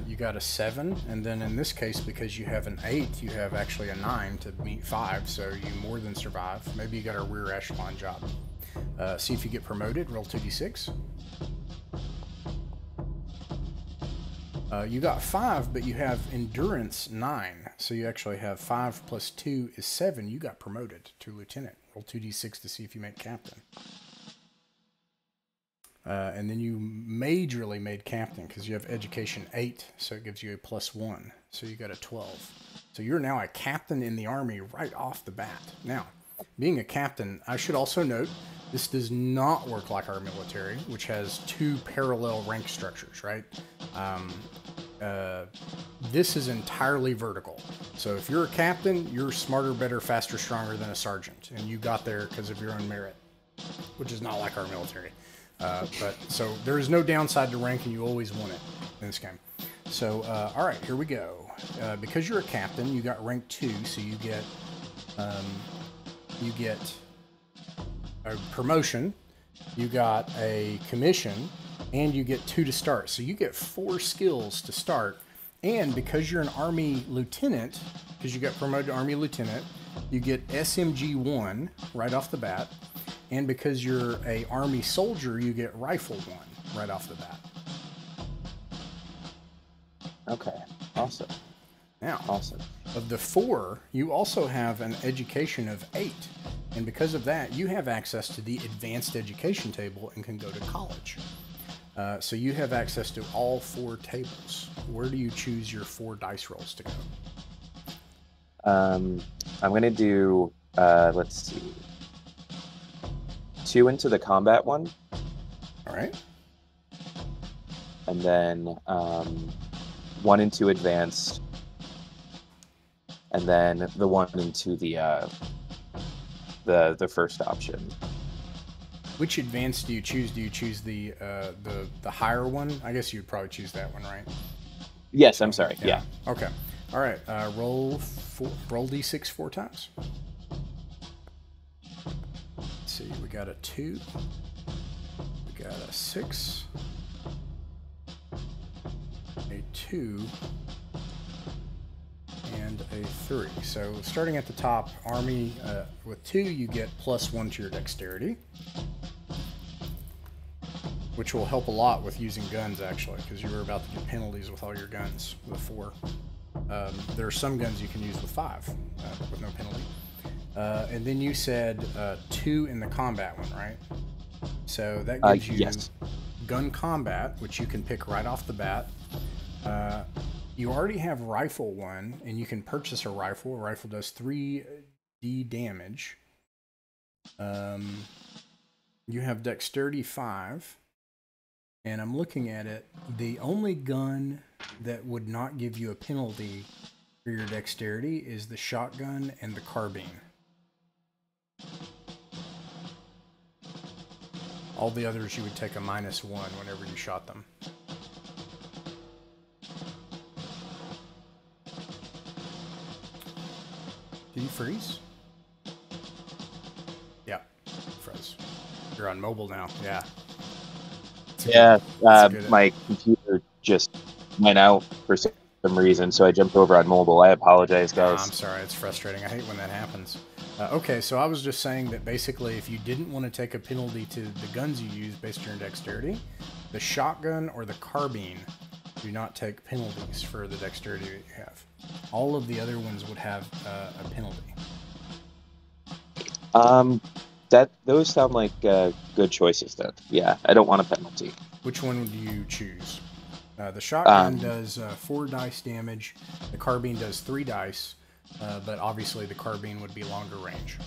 You got a 7, and then in this case, because you have an 8, you have actually a 9 to meet 5, so you more than survive. Maybe you got a rear echelon job. See if you get promoted. Roll 2d6. You got 5, but you have endurance 9, so you actually have 5 plus 2 is 7. You got promoted to lieutenant. Roll 2d6 to see if you make captain. And then you majorly made captain because you have education 8, so it gives you a +1. So you got a 12. So you're now a captain in the army right off the bat. Now, being a captain, I should also note, this does not work like our military, which has 2 parallel rank structures, right? This is entirely vertical. So if you're a captain, you're smarter, better, faster, stronger than a sergeant. And you got there because of your own merit, which is not like our military. But so there is no downside to rank, and you always win it in this game. So, all right, here we go. Because you're a captain, you got rank 2, so you get a promotion, you got a commission, and you get 2 to start. So you get 4 skills to start. And because you're an Army lieutenant, because you got promoted to Army lieutenant, you get SMG 1 right off the bat. And because you're a Army soldier, you get Rifle 1 right off the bat. Okay, awesome. Now, Awesome. of the 4, you also have an education of 8. And because of that, you have access to the advanced education table and can go to college. So you have access to all 4 tables. Where do you choose your 4 dice rolls to go? I'm going to do, let's see, 2 into the combat one. All right. And then 1 into advanced. And then the 1 into the first option. Which advanced do you choose? Do you choose the higher one? I guess you'd probably choose that one, right? Yes, I'm sorry. Yeah. Okay. All right. Roll d6 4 times. Let's see. We got a 2. We got a 6. A 2. And a 3. So starting at the top, Army with 2, you get +1 to your dexterity, which will help a lot with using guns, actually, because you were about to get penalties with all your guns with 4. There are some guns you can use with 5 with no penalty. And then you said 2 in the combat one, right? So that gives you yes. gun combat, which you can pick right off the bat. You already have Rifle 1, and you can purchase a rifle. A rifle does 3d damage. You have Dexterity 5, and I'm looking at it. The only gun that would not give you a penalty for your Dexterity is the shotgun and the carbine. All the others you would take a -1 whenever you shot them. Did you freeze? Yeah, froze. You're on mobile now. Yeah. Yeah, my computer just went out for some reason, so I jumped over on mobile. I apologize, guys. I'm sorry, it's frustrating. I hate when that happens. Okay, so I was just saying that basically if you didn't want to take a penalty to the guns you use based on your dexterity, the shotgun or the carbine do not take penalties for the dexterity that you have. All of the other ones would have a penalty. Those sound like good choices then. Yeah, I don't want a penalty. Which one do you choose? The shotgun does 4 dice damage. The carbine does 3 dice, but obviously the carbine would be longer range.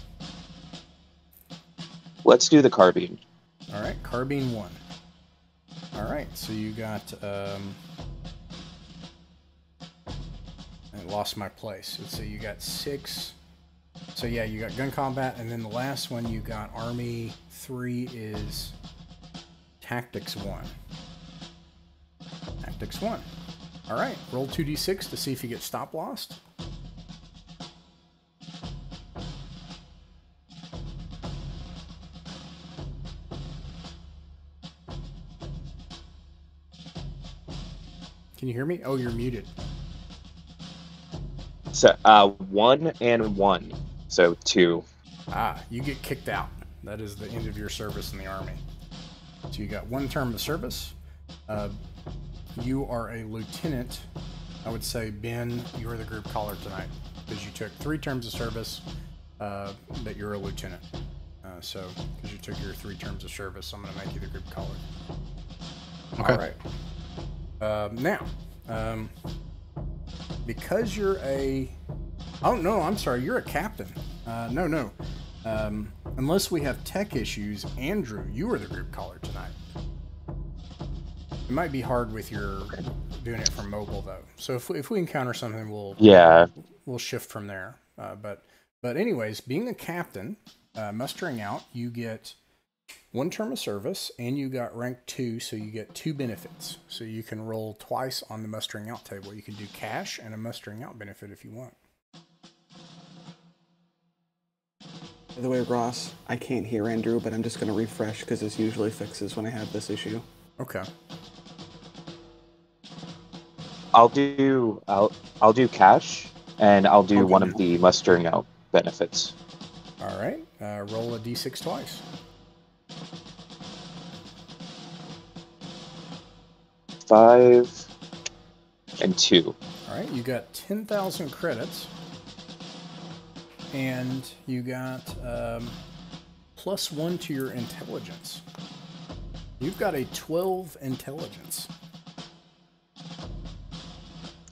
Let's do the carbine. All right, carbine 1. All right, so you got... I lost my place. Let's see, you got 6... So yeah, you got gun combat, and then the last one you got Army 3 is Tactics 1. Tactics 1. All right, roll 2d6 to see if you get stop lost. Can you hear me? Oh, you're muted. So 1 and 1, so 2. You get kicked out. That is the end of your service in the army. So you got 1 term of service. You are a lieutenant. I would say, Ben, you're the group caller tonight because you took 3 terms of service, but you're a lieutenant. So because you took your 3 terms of service, I'm going to make you the group caller. Okay. All right. Now, because you're a... Oh, no, I'm sorry. You're a captain. No. Unless we have tech issues, Andrew, you are the group caller tonight. It might be hard with your doing it from mobile, though. So if we encounter something, we'll shift from there. But anyways, being a captain, mustering out, you get 1 term of service, and you got rank 2, so you get 2 benefits. So you can roll twice on the mustering out table. You can do cash and a mustering out benefit if you want. By the way, Ross, I can't hear Andrew, but I'm just going to refresh because this usually fixes when I have this issue. Okay. I'll do cash, and I'll do one of the mustering out benefits. All right. Roll a d6 twice. 5 and 2. All right. You got 10,000 credits. And you got +1 to your intelligence. You've got a 12 intelligence.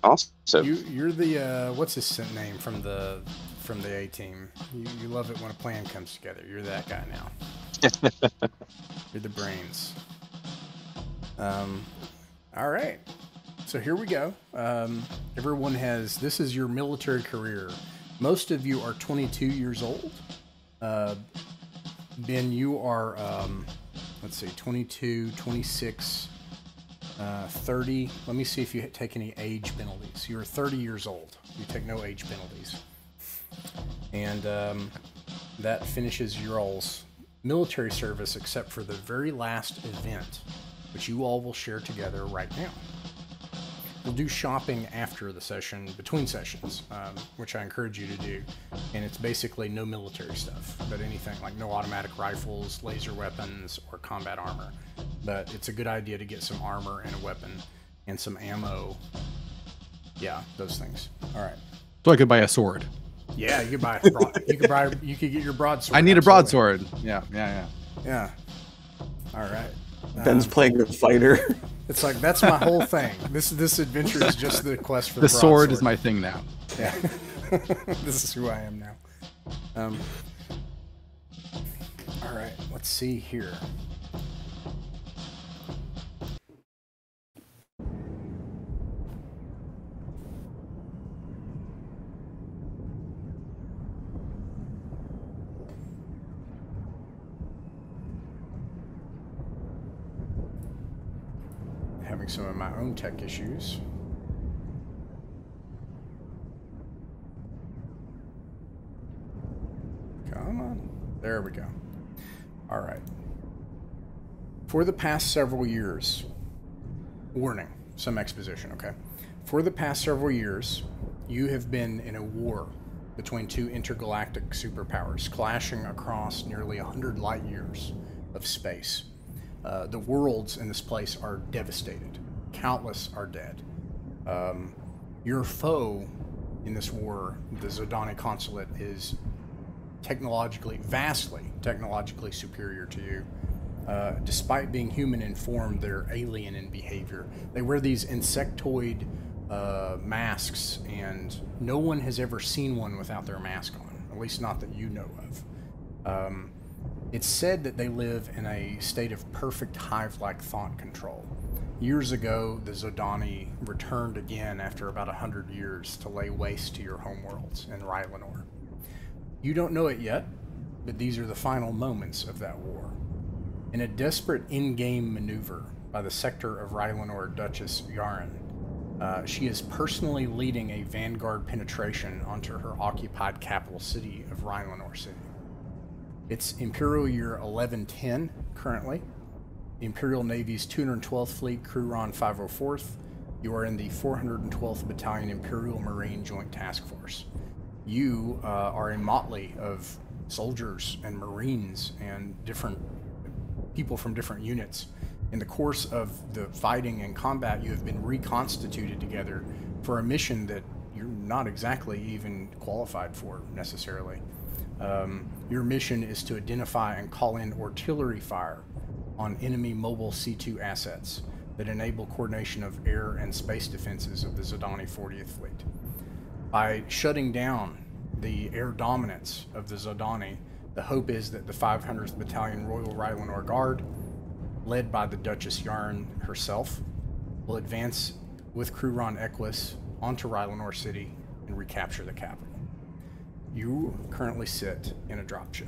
Awesome. You're the what's his name from the A team? You love it when a plan comes together. You're that guy now. You're the brains. All right. So here we go. Everyone has. This is your military career. Most of you are 22 years old. Ben, you are, let's see, 22, 26, 30. Let me see if you take any age penalties. You're 30 years old. You take no age penalties. And that finishes your all's military service except for the very last event, which you all will share together right now. We'll do shopping after the session, between sessions, which I encourage you to do. And it's basically no military stuff, but anything like no automatic rifles, laser weapons, or combat armor. But it's a good idea to get some armor and a weapon and some ammo. Yeah, those things. All right. So I could buy a sword. Yeah, you could buy a broad, you could get your broadsword. I need a broadsword. Yeah. Yeah. All right. Ben's playing a fighter. It's like, that's my whole thing. This adventure is just the quest for the sword is my thing now. Yeah. This is who I am now. All right, let's see here. Having some of my own tech issues. Come on. There we go. All right. For the past several years, warning, some exposition, okay? For the past several years, you have been in a war between 2 intergalactic superpowers, clashing across nearly 100 light years of space. The worlds in this place are devastated. Countless are dead. Your foe in this war, the Zodani consulate, is vastly technologically superior to you. Despite being human in form, they're alien in behavior. They wear these insectoid masks, and no one has ever seen one without their mask on, at least not that you know of. It's said that they live in a state of perfect hive-like thought control. Years ago, the Zodani returned again after about 100 years to lay waste to your homeworlds in Rylanor. You don't know it yet, but these are the final moments of that war. In a desperate in-game maneuver by the sector of Rylanor Duchess Yaren, she is personally leading a vanguard penetration onto her occupied capital city of Rylanor City. It's Imperial Year 1110 currently. The Imperial Navy's 212th Fleet, Kruron 504th, You are in the 412th Battalion Imperial Marine Joint Task Force. You are a motley of soldiers and Marines and different people from different units. In the course of the fighting and combat, you have been reconstituted together for a mission that you're not exactly even qualified for necessarily. Your mission is to identify and call in artillery fire on enemy mobile C2 assets that enable coordination of air and space defenses of the Zodani 40th Fleet. By shutting down the air dominance of the Zodani, the hope is that the 500th Battalion Royal Rylanor Guard, led by the Duchess Yarn herself, will advance with Kruron Equus onto Rylanor City and recapture the capital. You currently sit in a dropship.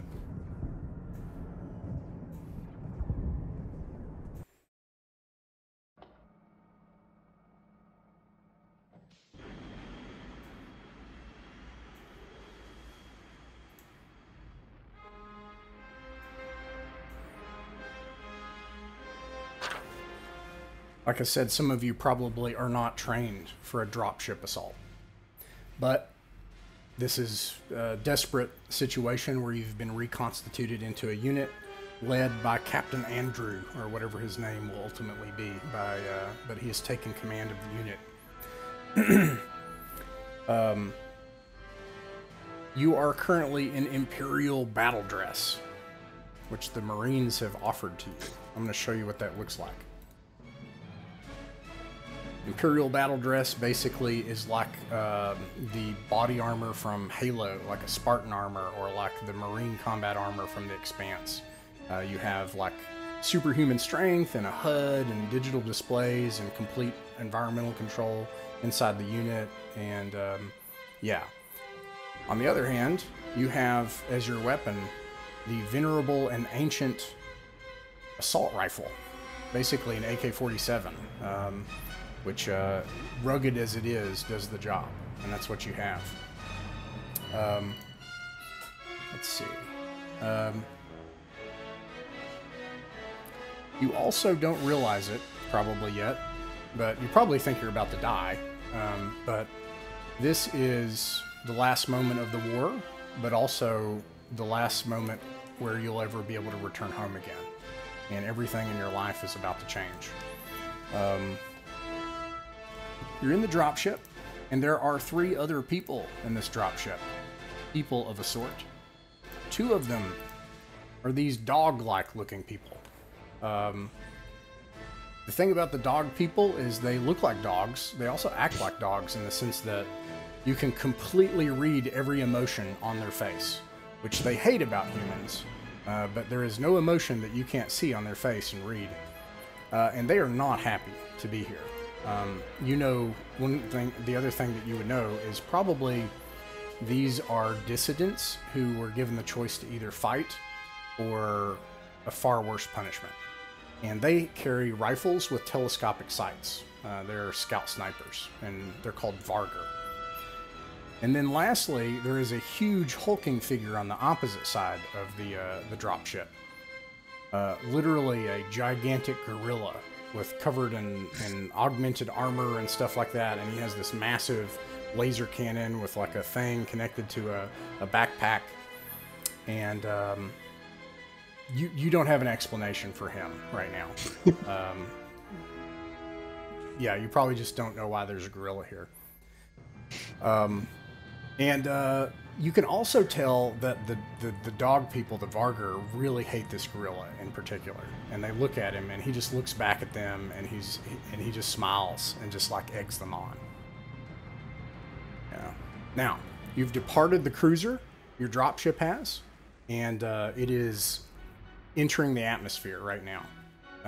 Like I said, some of you probably are not trained for a dropship assault. But this is a desperate situation where you've been reconstituted into a unit led by Captain Andrew, or whatever his name will ultimately be, but he has taken command of the unit. You are currently in Imperial battle dress, which the Marines have offered to you. I'm going to show you what that looks like. Imperial battle dress basically is like the body armor from Halo, like a Spartan armor, or like the Marine combat armor from The Expanse. You have like superhuman strength and a HUD and digital displays and complete environmental control inside the unit, and yeah. On the other hand, you have as your weapon the venerable and ancient assault rifle, basically an AK-47. Which, rugged as it is, does the job. And that's what you have. Let's see. You also don't realize it, probably yet, but you probably think you're about to die. But this is the last moment of the war, but also the last moment where you'll ever be able to return home again. And everything in your life is about to change. You're in the dropship, and there are 3 other people in this dropship. People of a sort. 2 of them are these dog-like looking people. The thing about the dog people is they look like dogs. They also act like dogs in the sense that you can completely read every emotion on their face, which they hate about humans. But there is no emotion that you can't see on their face and read. And they are not happy to be here. You know, the other thing that you would know is probably these are dissidents who were given the choice to either fight or a far worse punishment. And they carry rifles with telescopic sights. They're scout snipers, and they're called Vargr. And then lastly, there is a huge hulking figure on the opposite side of the dropship. Literally a gigantic gorilla with covered in augmented armor and stuff like that, and he has this massive laser cannon with like a thing connected to a backpack, and you don't have an explanation for him right now. Yeah, you probably just don't know why there's a gorilla here. You can also tell that the dog people, the Vargr, really hate this gorilla in particular. And they look at him, and he just looks back at them, and he just smiles and just like eggs them on. Yeah. Now, you've departed the cruiser, your dropship has, and it is entering the atmosphere right now.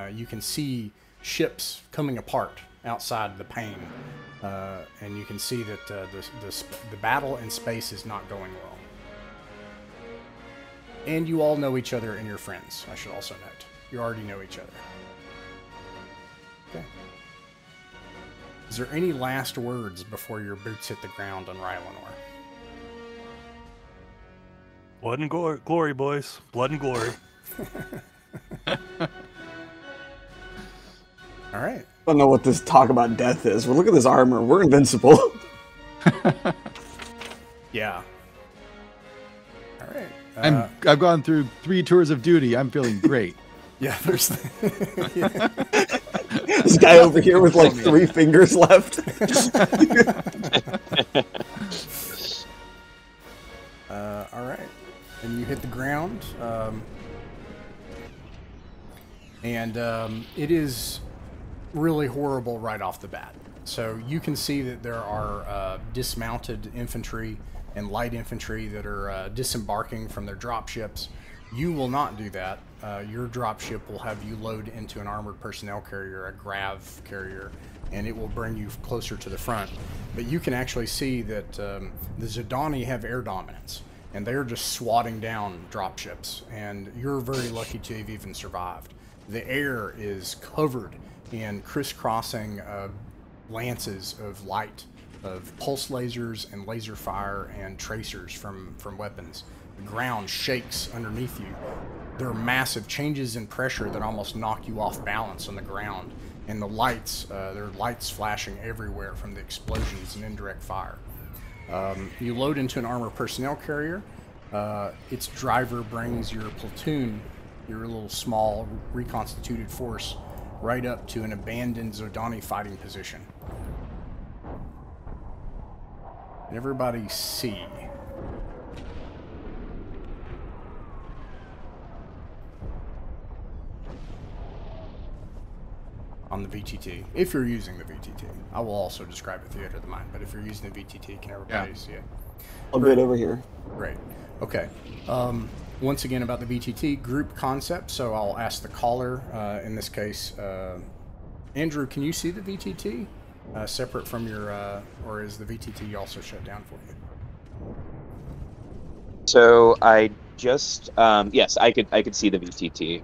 You can see ships coming apart outside the pane. And you can see that the battle in space is not going well. And you all know each other and your friends, I should also note. You already know each other. Okay. Is there any last words before your boots hit the ground on Rylanor? Blood and glory, boys. Blood and glory. All right. I don't know what this talk about death is, but look at this armor. We're invincible. Yeah. All right. I've gone through 3 tours of duty. I'm feeling great. Yeah, there's This guy over here with like 3 fingers left. all right. And you hit the ground. It is really horrible right off the bat. So you can see that there are dismounted infantry and light infantry that are disembarking from their dropships. You will not do that. Your dropship will have you load into an armored personnel carrier, a grav carrier, and it will bring you closer to the front. But you can actually see that the Zodani have air dominance, and they're just swatting down dropships, and you're very lucky to have even survived. The air is covered in crisscrossing lances of light, of pulse lasers and laser fire and tracers from weapons. The ground shakes underneath you. There are massive changes in pressure that almost knock you off balance on the ground. And the lights, there are lights flashing everywhere from the explosions and indirect fire. You load into an armored personnel carrier. Its driver brings your platoon, your little small reconstituted force, right up to an abandoned Zodani fighting position. And everybody see. On the VTT, if you're using the VTT. I will also describe it Theater of the Mind, but if you're using the VTT, can everybody see it? I'll get over here. Great. Okay. Once again about the VTT group concept, so I'll ask the caller, in this case, Andrew, can you see the VTT separate from your, or is the VTT also shut down for you? So I just, yes, I could see the VTT.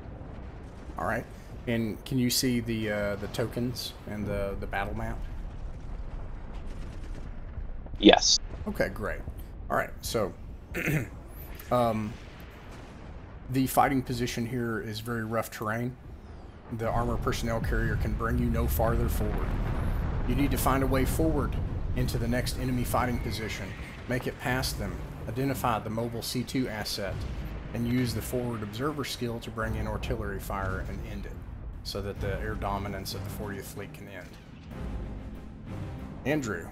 All right. And can you see the tokens and the battle map? Yes. Okay, great. All right, so the fighting position here is very rough terrain. The armored personnel carrier can bring you no farther forward. You need to find a way forward into the next enemy fighting position, make it past them, identify the mobile C2 asset, and use the forward observer skill to bring in artillery fire and end it, so that the air dominance of the 40th Fleet can end. Andrew,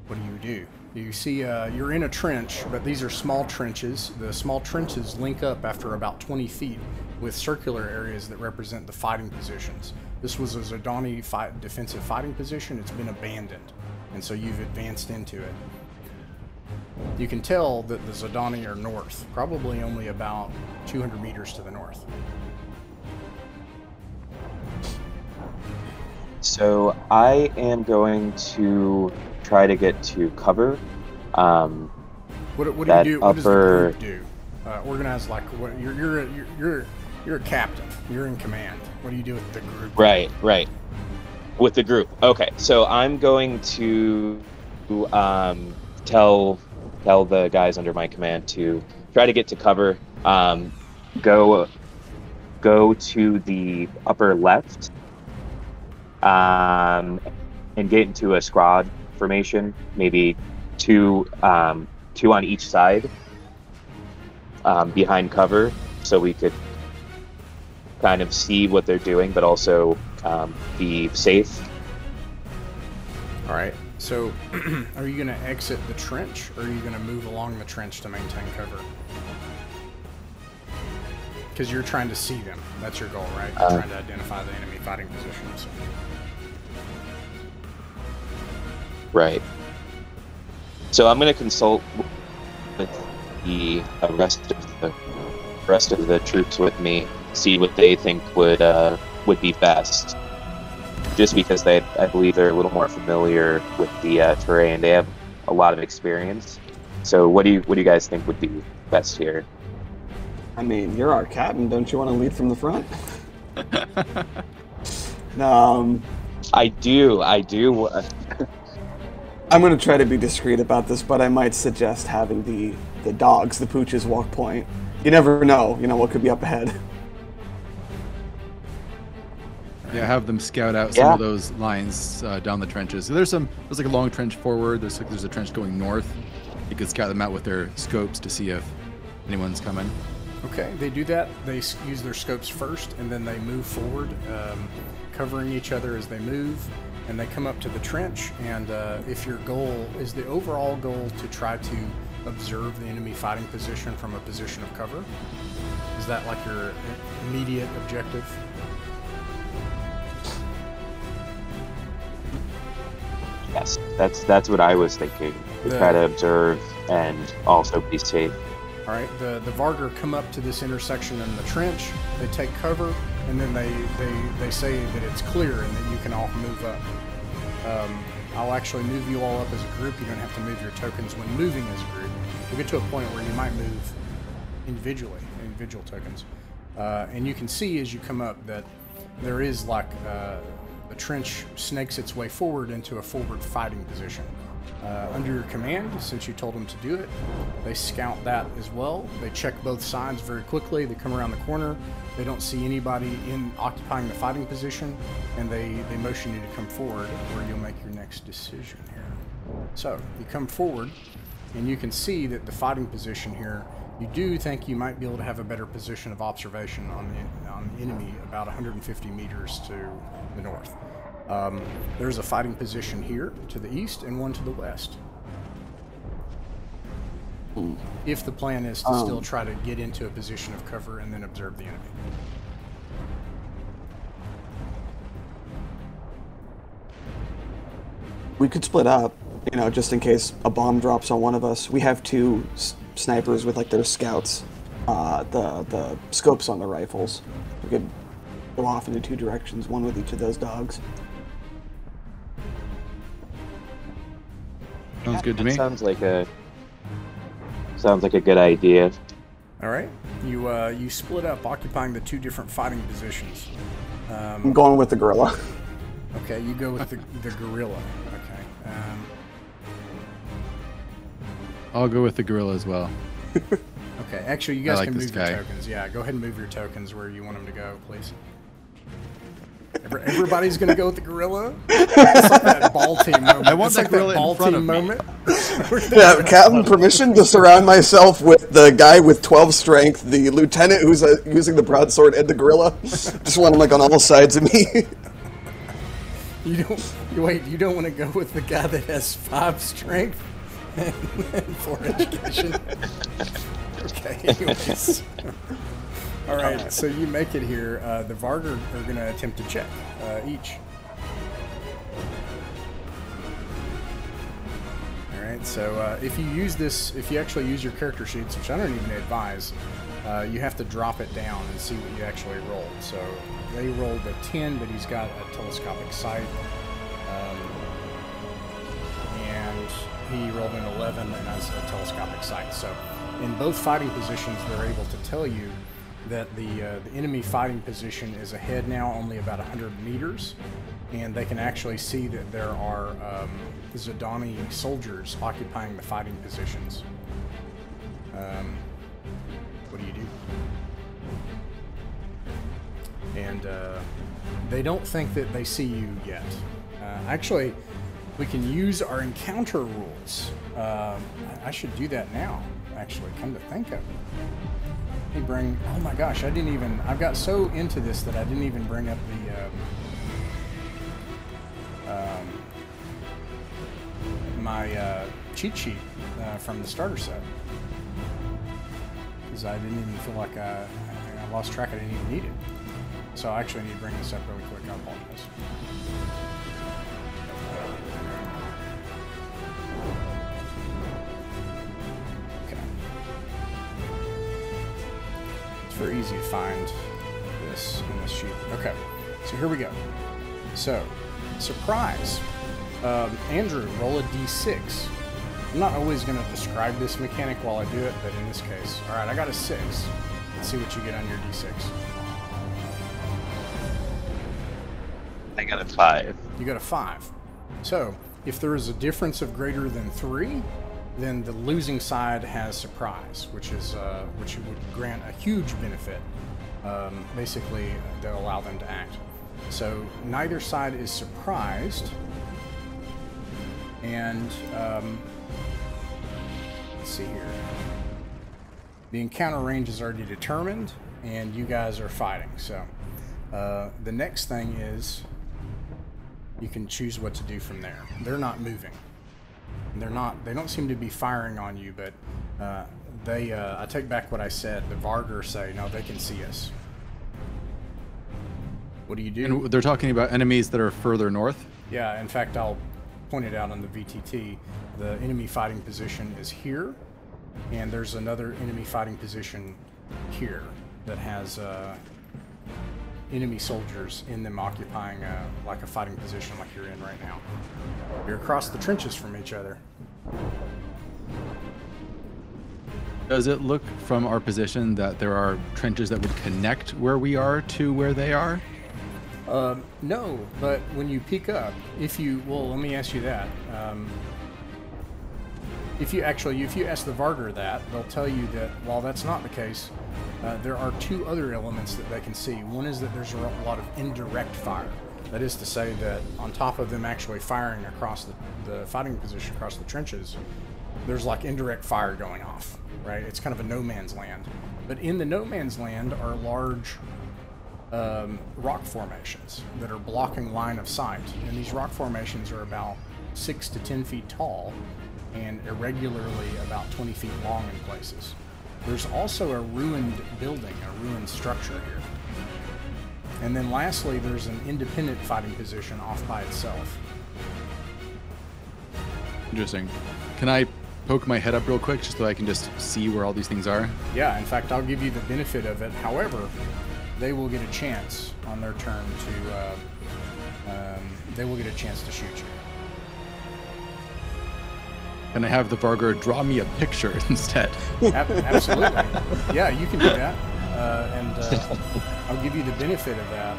what do? You see you're in a trench, but these are small trenches. The small trenches link up after about 20 feet with circular areas that represent the fighting positions. This was a Zodani defensive fighting position. It's been abandoned, and so you've advanced into it. You can tell that the Zodani are north, probably only about 200 meters to the north. So I am going to try to get to cover. What do you do? What does the group do? Organize like what? You're a captain. You're in command. What do you do with the group? Right. With the group. Okay. So I'm going to tell the guys under my command to try to get to cover. Go to the upper left. And get into a squad formation, maybe two on each side, behind cover, so we could kind of see what they're doing, but also be safe. All right. So, are you going to exit the trench, or are you going to move along the trench to maintain cover? Because you're trying to see them. That's your goal, right? You're trying to identify the enemy fighting positions. Right. So I'm going to consult with the rest of the troops with me, see what they think would be best. Just because I believe they're a little more familiar with the terrain. They have a lot of experience. So what do you guys think would be best here? I mean, you're our captain. Don't you want to lead from the front? I do. I'm going to try to be discreet about this, but I might suggest having the dogs, the pooches, walk point. You never know, what could be up ahead. All right? have them scout out some of those lines down the trenches. So there's like a long trench forward. There's a trench going north. You could scout them out with their scopes to see if anyone's coming. Okay, they do that. They use their scopes first, and then they move forward, covering each other as they move, and they come up to the trench. And if your goal is the overall goal to try to observe the enemy fighting position from a position of cover, is that like your immediate objective? Yes, that's what I was thinking. To try to observe and also be safe. All right, the Vargr come up to this intersection in the trench. They take cover, and then they say that it's clear and that you can all move up. I'll actually move you all up as a group. You don't have to move your tokens when moving as a group. We'll get to a point where you might move individual tokens. And you can see as you come up that there is like the trench snakes its way forward into a forward fighting position. Under your command, since you told them to do it, they scout that as well. They check both sides very quickly. They come around the corner. They don't see anybody occupying the fighting position, and they motion you to come forward, where you'll make your next decision here. So you come forward, and you can see that the fighting position here, you do think you might be able to have a better position of observation on the enemy about 150 meters to the north. There's a fighting position here to the east and one to the west. If the plan is to still try to get into a position of cover and then observe the enemy. We could split up, just in case a bomb drops on one of us. We have two snipers with like their scouts, the scopes on the rifles. We could go off into two directions, one with each of those dogs. Sounds good to me. Sounds like a good idea. All right, you split up, occupying the two different fighting positions. I'm going with the gorilla. Okay, you go with the gorilla. Okay. I'll go with the gorilla as well. Okay, actually, you guys like can this move your guy. tokens. Yeah, go ahead and move your tokens where you want them to go, please. Everybody's gonna go with the gorilla. It's like that ball team moment. I want it's that like gorilla that ball in front team of me. moment. Yeah, Captain, permission to surround myself with the guy with 12 strength, the lieutenant who's using the broadsword, and the gorilla. Just want him like on all sides of me. You don't want to go with the guy that has 5 strength and 4 education. Okay, anyways. All right, so you make it here. The Vargr are going to attempt to check each. All right, so if you actually use your character sheets, which I don't even advise, you have to drop it down and see what you actually rolled. So they rolled a 10, but he's got a telescopic sight. And he rolled an 11 and has a telescopic sight. So in both fighting positions, they're able to tell you that the enemy fighting position is ahead now only about 100 meters, and they can actually see that there are Zidani soldiers occupying the fighting positions. What do you do? And they don't think that they see you yet. Actually, we can use our encounter rules. I should do that now, actually, come to think of it. Oh my gosh, I got so into this that I didn't even bring up my cheat sheet from the starter set. Because I didn't even feel like I lost track, I didn't even need it. So I actually need to bring this up really quick, I apologize. Very easy to find this in this sheet. Okay, so here we go. So, surprise. Andrew, roll a d6. I'm not always going to describe this mechanic while I do it, but in this case. Alright, I got a 6. Let's see what you get on your d6. I got a 5. You got a 5. So, if there is a difference of greater than 3, then the losing side has surprise, which would grant a huge benefit. Basically, they'll allow them to act. So neither side is surprised. And let's see here. The encounter range is already determined, and you guys are fighting. So the next thing is you can choose what to do from there. They're not moving. They don't seem to be firing on you, but I take back what I said. The Vargr say, no, they can see us. What do you do? And they're talking about enemies that are further north? Yeah, in fact, I'll point it out on the VTT. The enemy fighting position is here, and there's another enemy fighting position here that has enemy soldiers in them occupying like a fighting position like you're in right now. You're across the trenches from each other. Does it look from our position that there are trenches that would connect where we are to where they are? No, but when you peek up, well, let me ask you that. If you ask the Vargr that, they'll tell you that while that's not the case, there are two other elements that they can see. One is that there's a lot of indirect fire. That is to say that on top of them actually firing across the fighting position across the trenches, there's like indirect fire going off, right? It's kind of a no man's land. But in the no man's land are large rock formations that are blocking line of sight. And these rock formations are about 6 to 10 feet tall and irregularly about 20 feet long in places. There's also a ruined building, a ruined structure here. And then lastly, there's an independent fighting position off by itself. Interesting. Can I poke my head up real quick just so I can just see where all these things are? Yeah, in fact, I'll give you the benefit of it. However, they will get a chance on their turn to shoot you. Can I have the Vargr draw me a picture instead? Absolutely. Yeah, you can do that. I'll give you the benefit of that.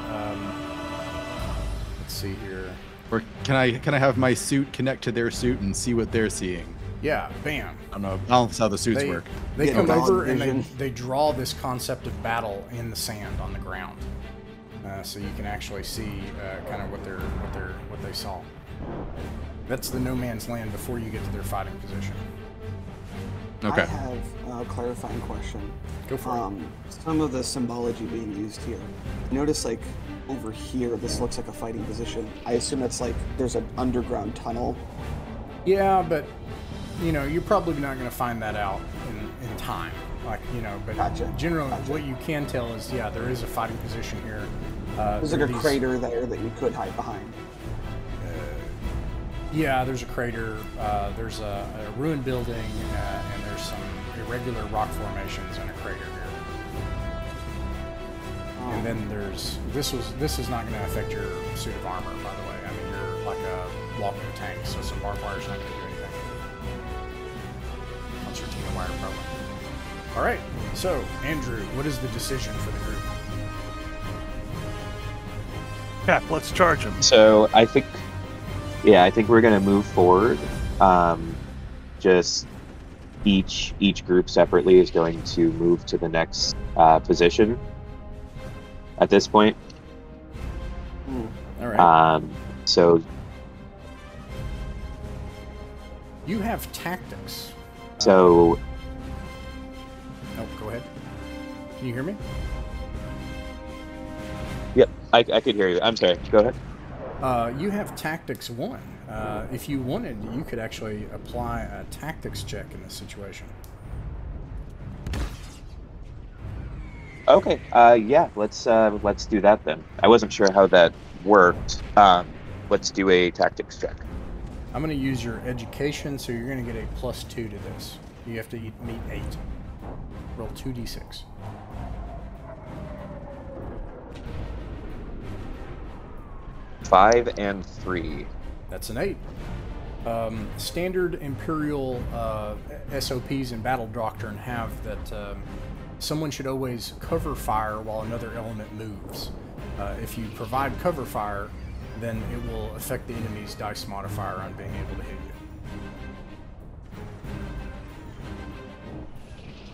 Let's see here. Or can I have my suit connect to their suit and see what they're seeing? Yeah, bam. I don't know. That's how the suits work. They come over and they draw this concept of battle in the sand on the ground, so you can actually see kind of what they saw. That's the no man's land before you get to their fighting position. Okay. I have a clarifying question. Go for it. Some of the symbology being used here. Notice, like, over here, this looks like a fighting position. I assume that's like there's an underground tunnel. Yeah, but you're probably not going to find that out in time. But Gotcha. Generally, what you can tell is, yeah, there is a fighting position here. There's like a crater there that you could hide behind. Yeah, there's a crater, there's a ruined building, and there's some irregular rock formations and a crater here. And then this is not going to affect your suit of armor, by the way. I mean, you're like a walking tank, so some barbed wire's not going to do anything. Once your team wire problem. All right, so Andrew, what is the decision for the group? Cap, let's charge him. So I think we're gonna move forward. Just each group separately is going to move to the next position at this point. All right. So you have tactics. So. Oh, go ahead. Can you hear me? Yep, I could hear you. I'm sorry. Go ahead. You have Tactics 1. If you wanted, you could actually apply a Tactics check in this situation. Okay. Yeah. Let's do that then. I wasn't sure how that worked. Let's do a Tactics check. I'm going to use your education, so you're going to get a +2 to this. You have to meet 8. Roll 2d6. Five and 3. That's an 8. Standard Imperial SOPs and battle doctrine have that someone should always cover fire while another element moves. If you provide cover fire, then it will affect the enemy's dice modifier on being able to hit you.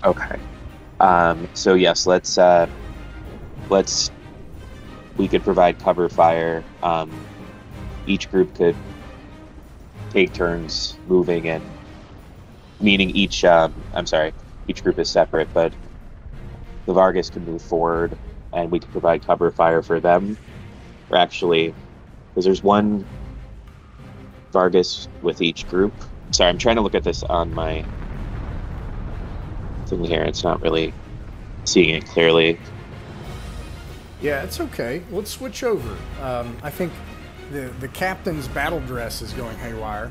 Okay. So yes, let's we could provide cover fire. Each group could take turns moving, and meaning each group is separate, but the Vargas can move forward and we can provide cover fire for them. Or actually, because there's one Vargas with each group. Sorry, I'm trying to look at this on my thing here. It's not really seeing it clearly. Yeah, it's okay. Let's switch over. I think the captain's battle dress is going haywire,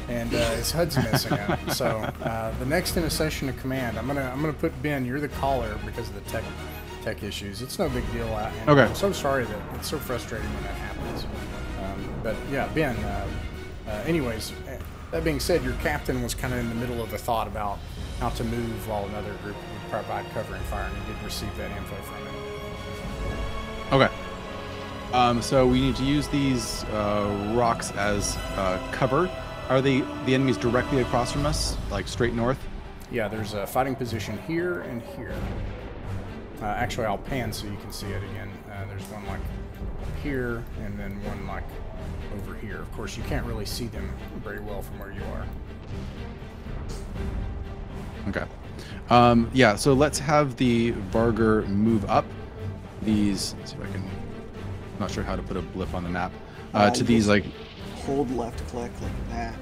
and his HUD's messing up. So the next in a session of command, I'm gonna put Ben. You're the caller because of the tech issues. It's no big deal. And Okay. I'm so sorry that it's so frustrating when that happens. But yeah, Ben. Anyways, that being said, your captain was kind of in the middle of a thought about how to move while another group would provide covering fire, and you did receive that info from him. Okay. So we need to use these rocks as cover. Are the enemies directly across from us, like straight north? Yeah, there's a fighting position here and here. Actually, I'll pan so you can see it again. There's one like here, and then one like over here. Of course, you can't really see them very well from where you are. Okay. Yeah, so let's have the Vargar move up these. Let's see if I can. I'm not sure how to put a blip on the map. To these, like. Hold left click like that.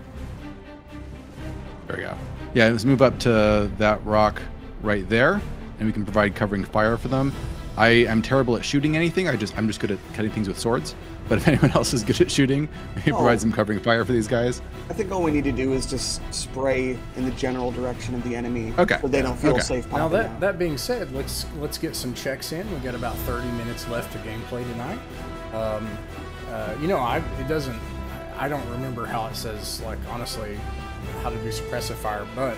There we go. Yeah, let's move up to that rock right there, and we can provide covering fire for them. I am terrible at shooting anything. I'm just good at cutting things with swords. But if anyone else is good at shooting, we can provide some covering fire for these guys. I think all we need to do is just spray in the general direction of the enemy, okay, so they don't feel safe. Now that being said, let's get some checks in. We've got about 30 minutes left of gameplay tonight. I don't remember how it says, like, honestly, how to do suppressive fire, but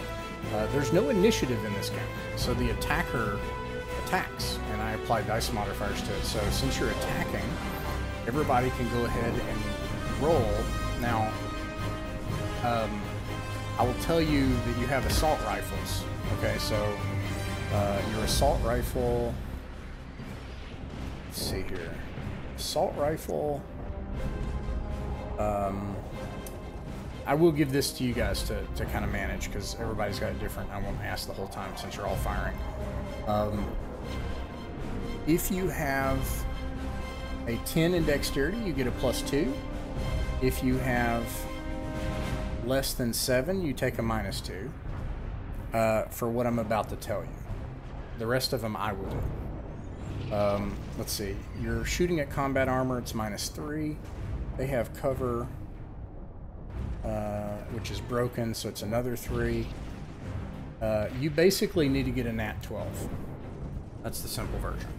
there's no initiative in this game. So the attacker attacks, and I apply dice modifiers to it. So since you're attacking, everybody can go ahead and roll. Now, I will tell you that you have assault rifles. Okay, so your assault rifle, let's see here. Assault rifle, I will give this to you guys to kind of manage, because everybody's got it different. I won't ask the whole time since you're all firing. If you have a 10 in dexterity, you get a +2. If you have less than 7, you take a -2 for what I'm about to tell you. The rest of them I will do. Let's see. You're shooting at combat armor, it's -3. They have cover, which is broken, so it's another 3. You basically need to get a nat 12. That's the simple version.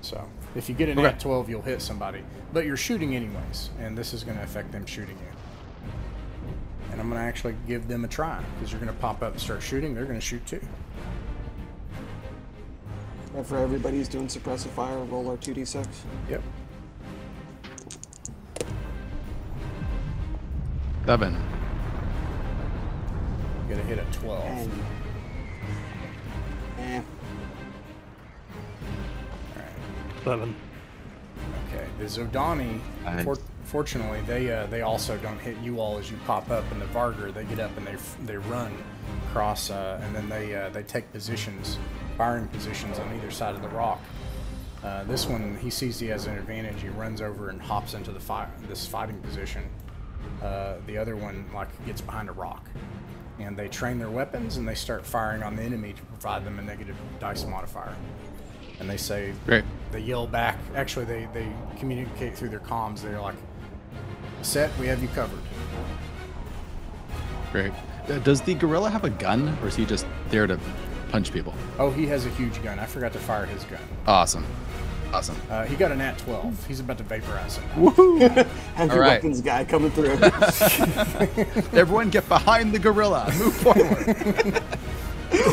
So if you get a nat 12, you'll hit somebody. But you're shooting anyways, and this is going to affect them shooting you. And I'm going to actually give them a try, because you're going to pop up and start shooting. They're going to shoot too. And for everybody who's doing suppressive fire, roll our 2d6. Yep. 7. You got to hit a 12. And 7. Okay, the Zodani, fortunately, they also don't hit you all as you pop up, and the Vargar, they get up and they run across, and then they take positions, firing positions on either side of the rock. This one, he sees he has an advantage. He runs over and hops into this fighting position. The other one gets behind a rock, and they train their weapons and they start firing on the enemy to provide them a negative dice modifier. And they say, great. They yell back. Actually, they communicate through their comms. They're like, "Set, we have you covered." Great. Does the gorilla have a gun, or is he just there to punch people? Oh, he has a huge gun. I forgot to fire his gun. Awesome. He got a nat 12. He's about to vaporize him. Woohoo! Heavy weapons guy coming through. Everyone get behind the gorilla. Move forward.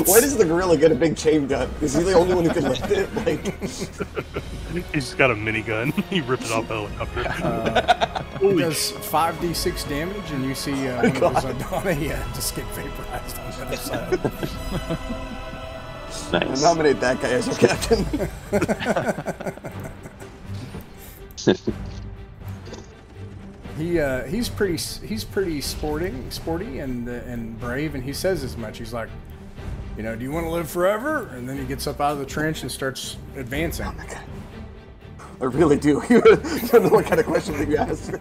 Why does the gorilla get a big chain gun? Is he the only one who can lift it? He's got a minigun. He rips it off a helicopter. He does 5d6 damage, and you see one of those Zodani just get vaporized on the other side. Nice. I'll nominate that guy as our captain. He's pretty sporty and brave, and he says as much. He's like, you know, do you want to live forever? And then he gets up out of the trench and starts advancing. Oh my god. I really do. You don't know what kind of questions you ask.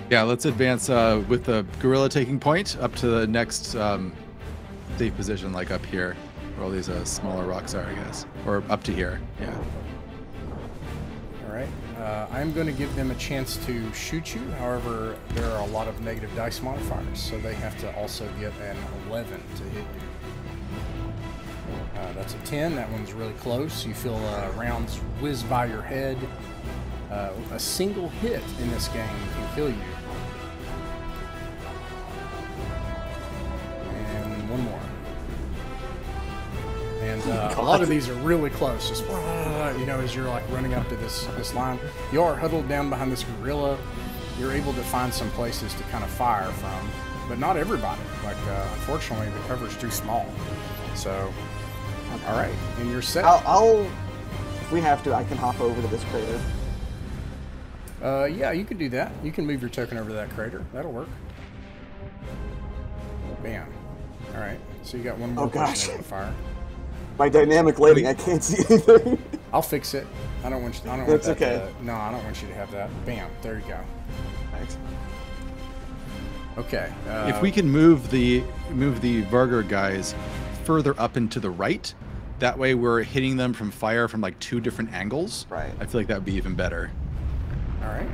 Yeah, let's advance with the gorilla taking point up to the next safe position, like up here, where all these smaller rocks are, I guess. Or up to here, yeah. All right. I'm going to give them a chance to shoot you. However, there are a lot of negative dice modifiers, so they have to also get an 11 to hit you. That's a 10. That one's really close. You feel rounds whiz by your head. A single hit in this game can kill you. And one more. And a lot of these are really close. Just, you know, as you're like running up to this line. You are huddled down behind this gorilla. You're able to find some places to kind of fire from, but not everybody. Like, unfortunately, the cover's too small. So, all right, and you're set. I'll if we have to, I can hop over to this crater. Yeah, you can do that. You can move your token over to that crater. That'll work. Bam. All right, so you got one more person able to fire. My dynamic lighting, I can't see anything. I'll fix it. I don't want you. I don't That's want that. okay. No, I don't want you to have that. Bam. There you go. Thanks. Okay. If we can move the Vargur guys further up and to the right, that way we're hitting them from fire from like 2 different angles. Right. I feel like that would be even better. All right.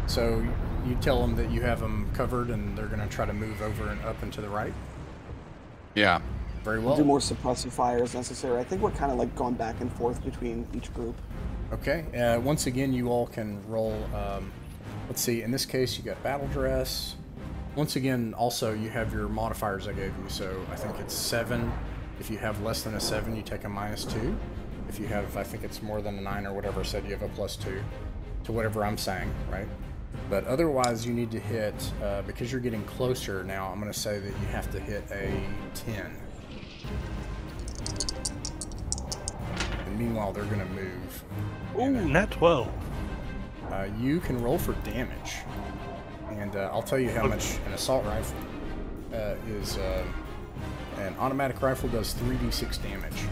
So you tell them that you have them covered, and they're going to try to move over and up and to the right. Yeah. Very well. Do more suppressive fire as necessary. I think we're kind of like going back and forth between each group. Okay. Once again, you all can roll. Let's see. In this case, you got battle dress. Once again, also you have your modifiers I gave you. So I think it's 7. If you have less than a 7, you take a -2. If you have, I think it's more than a 9 or whatever I said, you have a +2 to whatever I'm saying, right? But otherwise, you need to hit, because you're getting closer now, I'm going to say that you have to hit a 10. And meanwhile, they're going to move. Ooh, nat 12. You can roll for damage. And I'll tell you how much an assault rifle is. An automatic rifle does 3d6 damage.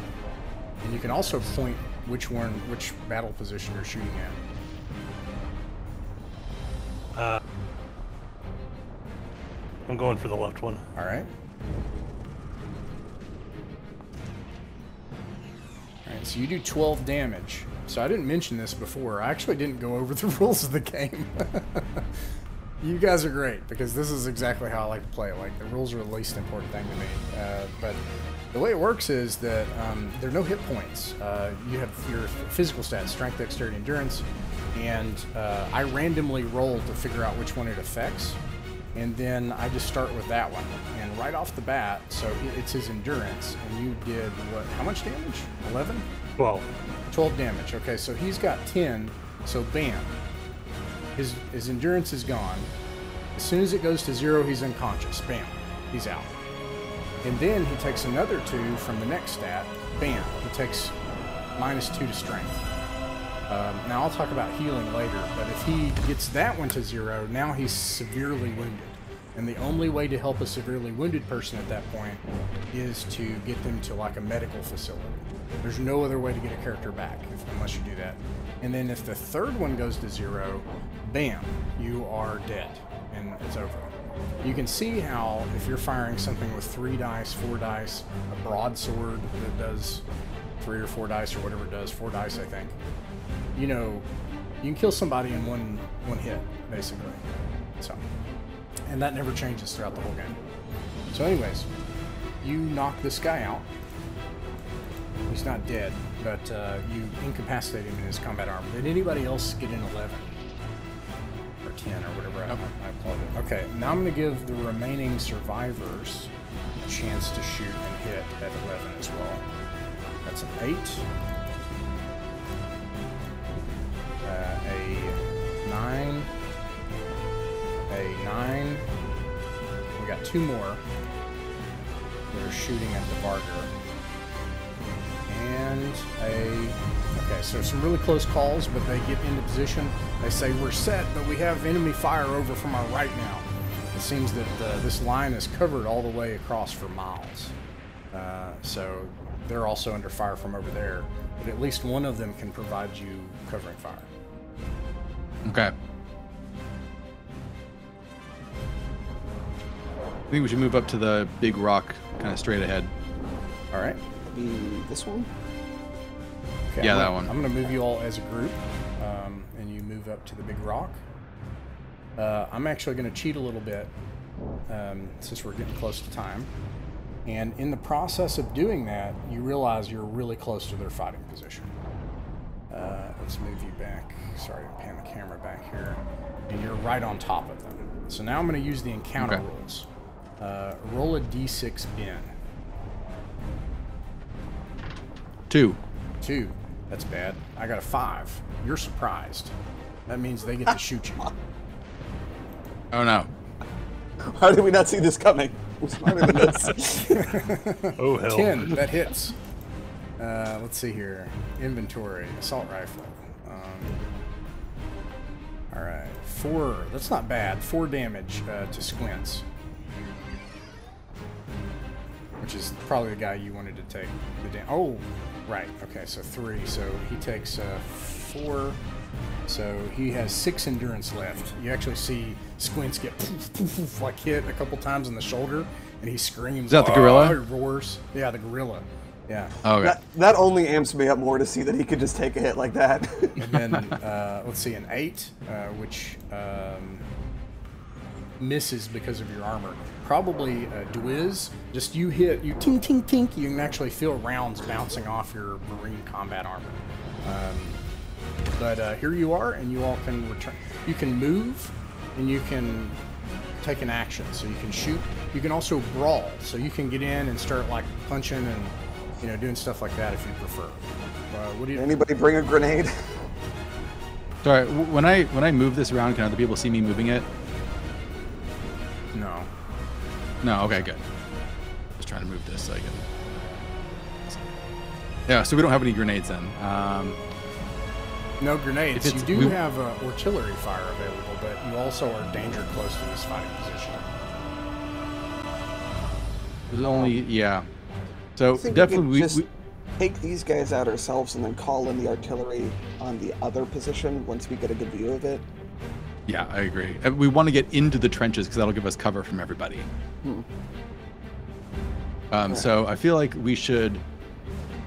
And you can also point which battle position you're shooting at. I'm going for the left one. All right. All right, so you do 12 damage. So I didn't mention this before. I actually didn't go over the rules of the game. You guys are great, because this is exactly how I like to play it. Like, the rules are the least important thing to me. But the way it works is that there are no hit points. You have your physical stats, strength, dexterity, endurance, and I randomly roll to figure out which one it affects. And then I just start with that one. And right off the bat, so it's his endurance, and you did what? How much damage? 11? 12. 12 damage. Okay, so he's got 10, so bam. His endurance is gone. As soon as it goes to 0, he's unconscious. Bam. He's out. And then he takes another 2 from the next stat. Bam. He takes -2 to strength. Now I'll talk about healing later, but if he gets that one to 0, now he's severely wounded. And the only way to help a severely wounded person at that point is to get them to like a medical facility. There's no other way to get a character back unless you do that. And then if the third one goes to 0, bam, you are dead, and it's over. You can see how if you're firing something with 3 dice, 4 dice, a broadsword that does 3 or 4 dice or whatever it does, 4 dice I think, you know, you can kill somebody in one hit, basically. So, and that never changes throughout the whole game. So anyways, you knock this guy out. He's not dead, but you incapacitate him in his combat armor. Did anybody else get an 11? Or 10 or whatever I called it. Okay, now I'm going to give the remaining survivors a chance to shoot and hit at 11 as well. That's an 8. A 9. A 9. We got 2 more that are shooting at the Vargur. And okay, so some really close calls, but they get into position. They say, we're set, but we have enemy fire over from our right now. It seems that this line is covered all the way across for miles. So they're also under fire from over there, but at least one of them can provide you covering fire. Okay. I think we should move up to the big rock, kind of straight ahead. All right. This one? Okay, yeah, that one. I'm going to move you all as a group, and you move up to the big rock. I'm actually going to cheat a little bit, since we're getting close to time. And in the process of doing that, you realize you're really close to their fighting position. Let's move you back. Sorry, pan the camera back here. And you're right on top of them. So now I'm going to use the encounter rules. Roll a d6 bin. 2. 2. That's bad. I got a 5. You're surprised. That means they get to shoot you. Oh no. How did we not see this coming? We're smarter than this. Oh hell. 10. That hits. Let's see here. Inventory. Assault rifle. Alright. 4. That's not bad. 4 damage to Squints. Which is probably the guy you wanted to take the damage. Oh, right. Okay, so 3. So he takes 4. So he has 6 endurance left. You actually see Squints get like hit a couple times in the shoulder, and he screams. Is that the gorilla? He roars. Yeah, the gorilla. Yeah. Okay. That only amps me up more to see that he could just take a hit like that. And then let's see, an 8, which misses because of your armor. Probably Dwiz. Just you hit, you tink tink tink. You can actually feel rounds bouncing off your marine combat armor. But here you are, and you all can return. You can move, and you can take an action. So you can shoot. You can also brawl. So you can get in and start like punching and doing stuff like that if you prefer. What do you? Anybody bring a grenade? Sorry, when I move this around, can other people see me moving it? No. No. Okay, good. Just trying to move this so I can. Yeah. So we don't have any grenades then. No grenades. You do have artillery fire available, but you also are danger close to this fighting position. There's only So definitely we just take these guys out ourselves and then call in the artillery on the other position once we get a good view of it. Yeah, I agree. We want to get into the trenches because that'll give us cover from everybody. So I feel like we should.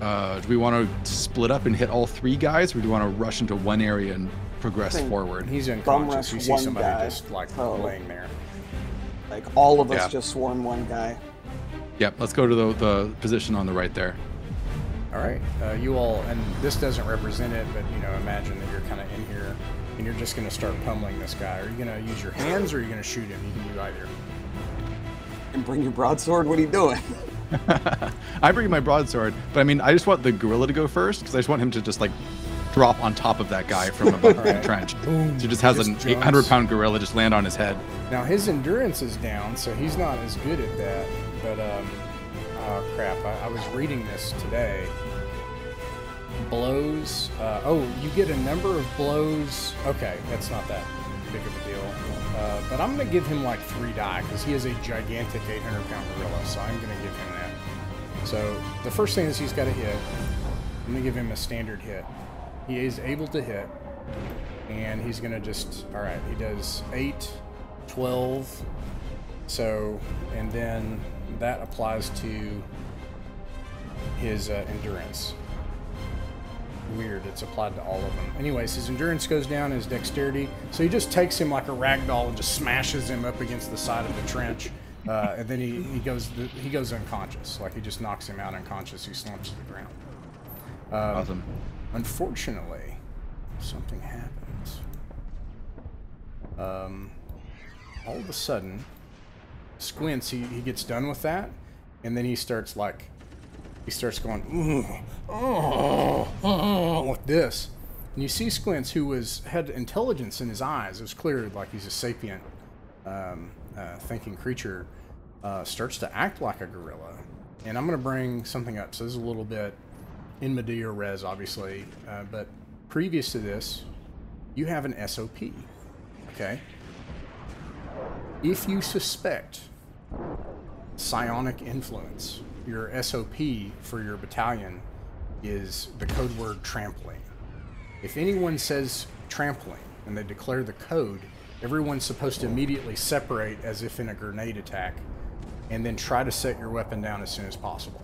Do we want to split up and hit all 3 guys, or do we want to rush into one area and progress forward? He's unconscious. You see somebody just like laying there. Like all of us just swarm one guy. Yep. Let's go to the position on the right there. All right. You all, and this doesn't represent it, but imagine that you're kind of in here, and you're just going to start pummeling this guy. Are you going to use your hands, or are you going to shoot him? You can do either. And bring your broadsword. What are you doing? I bring my broadsword, but I mean, I just want the gorilla to go first because I just want him to just like drop on top of that guy from above the trench. Boom. So he just has an 800-pound gorilla just land on his head. Now his endurance is down, so he's not as good at that. But oh crap! I was reading this today. Blows. You get a number of blows. Okay, that's not that big of a deal. But I'm going to give him like 3 die because he is a gigantic 800-pound gorilla, so I'm going to give him that. So the first thing is he's got to hit. I'm going to give him a standard hit. He is able to hit, and he's going to just, all right, he does 8, 12, so, and then that applies to his endurance. Weird, it's applied to all of them. Anyways, his endurance goes down, his dexterity, so he just takes him like a rag doll and just smashes him up against the side of the trench, and then he goes unconscious. Like he just knocks him out unconscious. He slumps to the ground. Awesome. Unfortunately, something happens. All of a sudden, Squints, he gets done with that, and then he starts going, like this. And you see Squints, who had intelligence in his eyes. It was clear like he's a sapient thinking creature, starts to act like a gorilla. And I'm going to bring something up. So this is a little bit in Medea Res, obviously, but previous to this, you have an SOP, okay? If you suspect psionic influence, your SOP for your battalion is the code word trampling. If anyone says trampling and they declare the code, everyone's supposed to immediately separate as if in a grenade attack and then try to set your weapon down as soon as possible.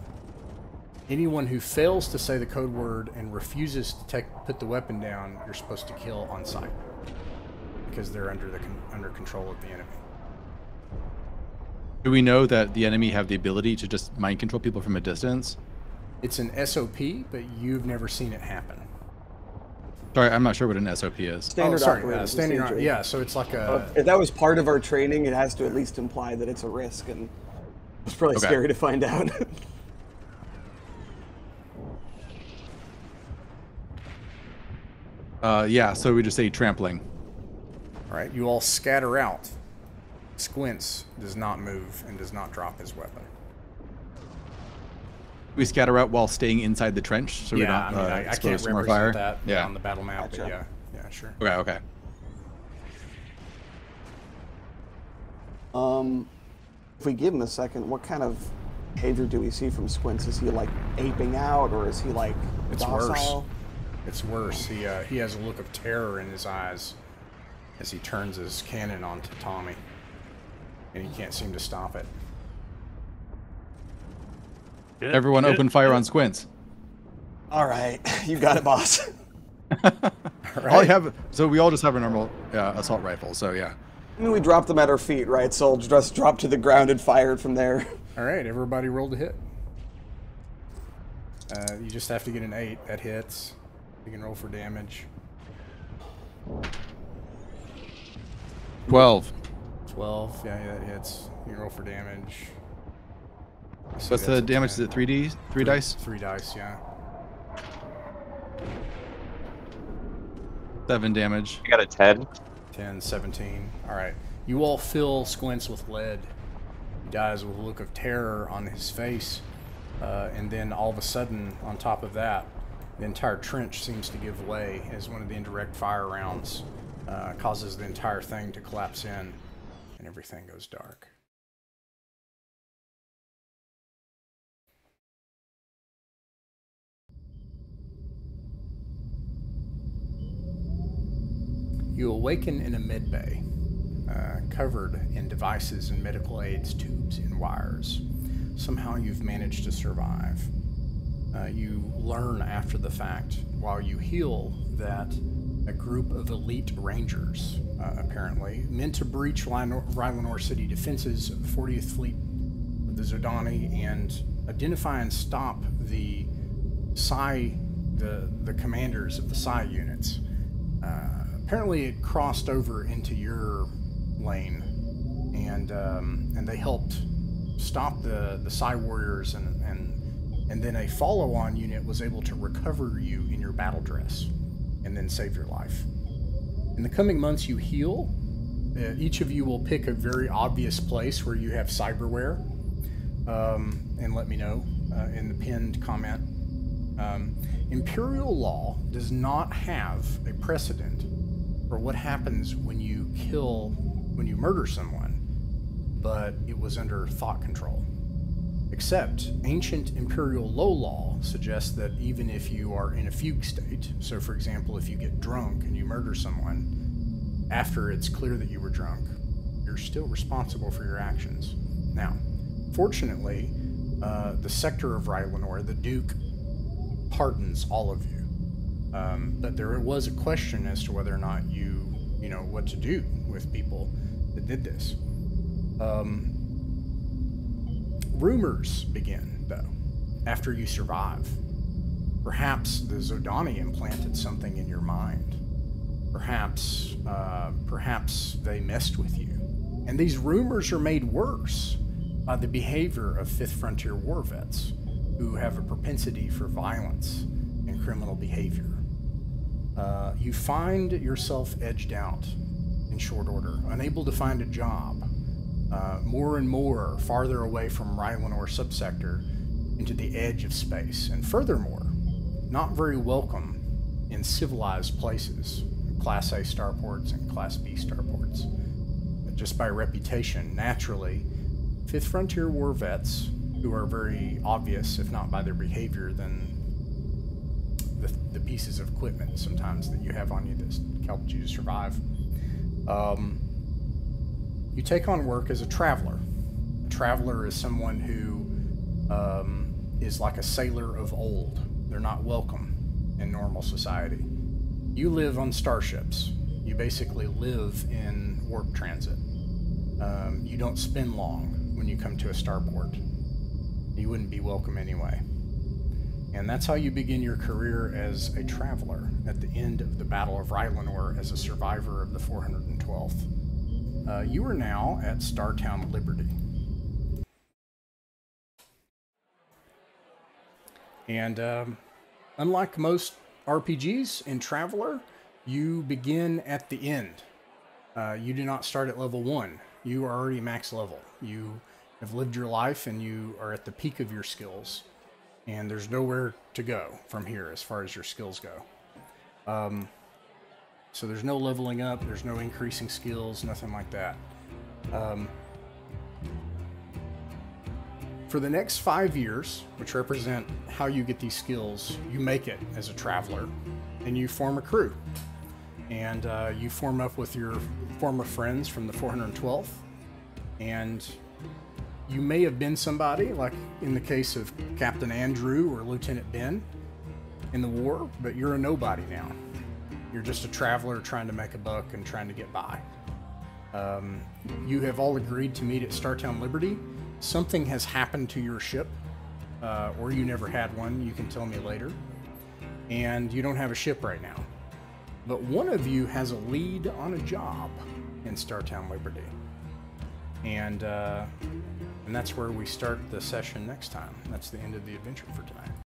Anyone who fails to say the code word and refuses to put the weapon down, you're supposed to kill on sight because they're under control of the enemy. Do we know that the enemy have the ability to just mind control people from a distance? It's an SOP, but you've never seen it happen. Sorry, I'm not sure what an SOP is. Standard operating standing procedure. yeah, so it's like a... if that was part of our training, it has to at least imply that it's a risk, and it's probably scary to find out. Yeah, so we just say trampling. All right, you all scatter out. Squints does not move and does not drop his weapon. We scatter out while staying inside the trench, so we're not I can't to more represent fire. that on the battle map, Gotcha. but yeah, sure. Okay. If we give him a second, what kind of behavior do we see from Squints? Is he like aping out, or is he like docile? It's worse. He has a look of terror in his eyes as he turns his cannon onto Tommy, and he can't seem to stop it. Everyone open fire on Squints. All right, you got it, boss. All I have, so we all just have a normal assault rifle, so yeah. I mean, we dropped them at our feet, right? So we'll just drop to the ground and fired from there. All right, everybody rolled a hit. You just have to get an 8. That hits. You can roll for damage. 12. 12, yeah, that hits. You can roll for damage. What's the damage? Is it 3D? 3 dice? 3 dice, yeah. 7 damage. I got a 10. 10, 17. All right. You all fill Squints with lead. He dies with a look of terror on his face. And then all of a sudden, on top of that, the entire trench seems to give way as one of the indirect fire rounds causes the entire thing to collapse in, and everything goes dark. You awaken in a medbay, covered in devices and medical aids, tubes and wires. Somehow you've managed to survive. You learn after the fact, while you heal, that a group of elite rangers, apparently, meant to breach Rylanor City defenses of the 40th Fleet of the Zodani and identify and stop the commanders of the Psi units. Apparently it crossed over into your lane, and they helped stop the Psi warriors, and then a follow-on unit was able to recover you in your battle dress and then save your life. In the coming months, you heal. Each of you will pick a very obvious place where you have cyberware, and let me know in the pinned comment. Imperial law does not have a precedent for what happens when you murder someone, but it was under thought control. Except ancient imperial low law suggests that even if you are in a fugue state, so for example, if you get drunk and you murder someone after it's clear that you were drunk, you're still responsible for your actions. Now, fortunately, the sector of Rylanor, the Duke, pardons all of you. But there was a question as to whether or not you know what to do with people that did this. Rumors begin, though, after you survive. Perhaps the Zodani implanted something in your mind. Perhaps they messed with you. And these rumors are made worse by the behavior of Fifth Frontier War vets, who have a propensity for violence and criminal behavior. You find yourself edged out in short order, unable to find a job, more and more farther away from Rylanor subsector into the edge of space. And furthermore, not very welcome in civilized places, Class A starports and Class B starports. Just by reputation, naturally, Fifth Frontier War vets, who are very obvious, if not by their behavior, then the pieces of equipment sometimes that you have on you that helped you to survive, you take on work as a traveler. A traveler is someone who is like a sailor of old. They're not welcome in normal society. You live on starships. You basically live in warp transit. You don't spend long when you come to a starport. You wouldn't be welcome anyway. And that's how you begin your career as a traveler at the end of the Battle of Rylanor as a survivor of the 412th. You are now at Startown Liberty. And unlike most RPGs in Traveler, you begin at the end. You do not start at level 1. You are already max level. You have lived your life and you are at the peak of your skills. And there's nowhere to go from here as far as your skills go. So there's no leveling up, there's no increasing skills, nothing like that. For the next 5 years, which represent how you get these skills, you make it as a traveler, and you form a crew. And you form up with your former friends from the 412th, and you may have been somebody, like in the case of Captain Andrew or Lieutenant Ben in the war, but you're a nobody now. You're just a traveler trying to make a buck and trying to get by. You have all agreed to meet at Startown Liberty. Something has happened to your ship, or you never had one, you can tell me later, and you don't have a ship right now. But one of you has a lead on a job in Startown Liberty. And that's where we start the session next time. That's the end of the adventure for tonight.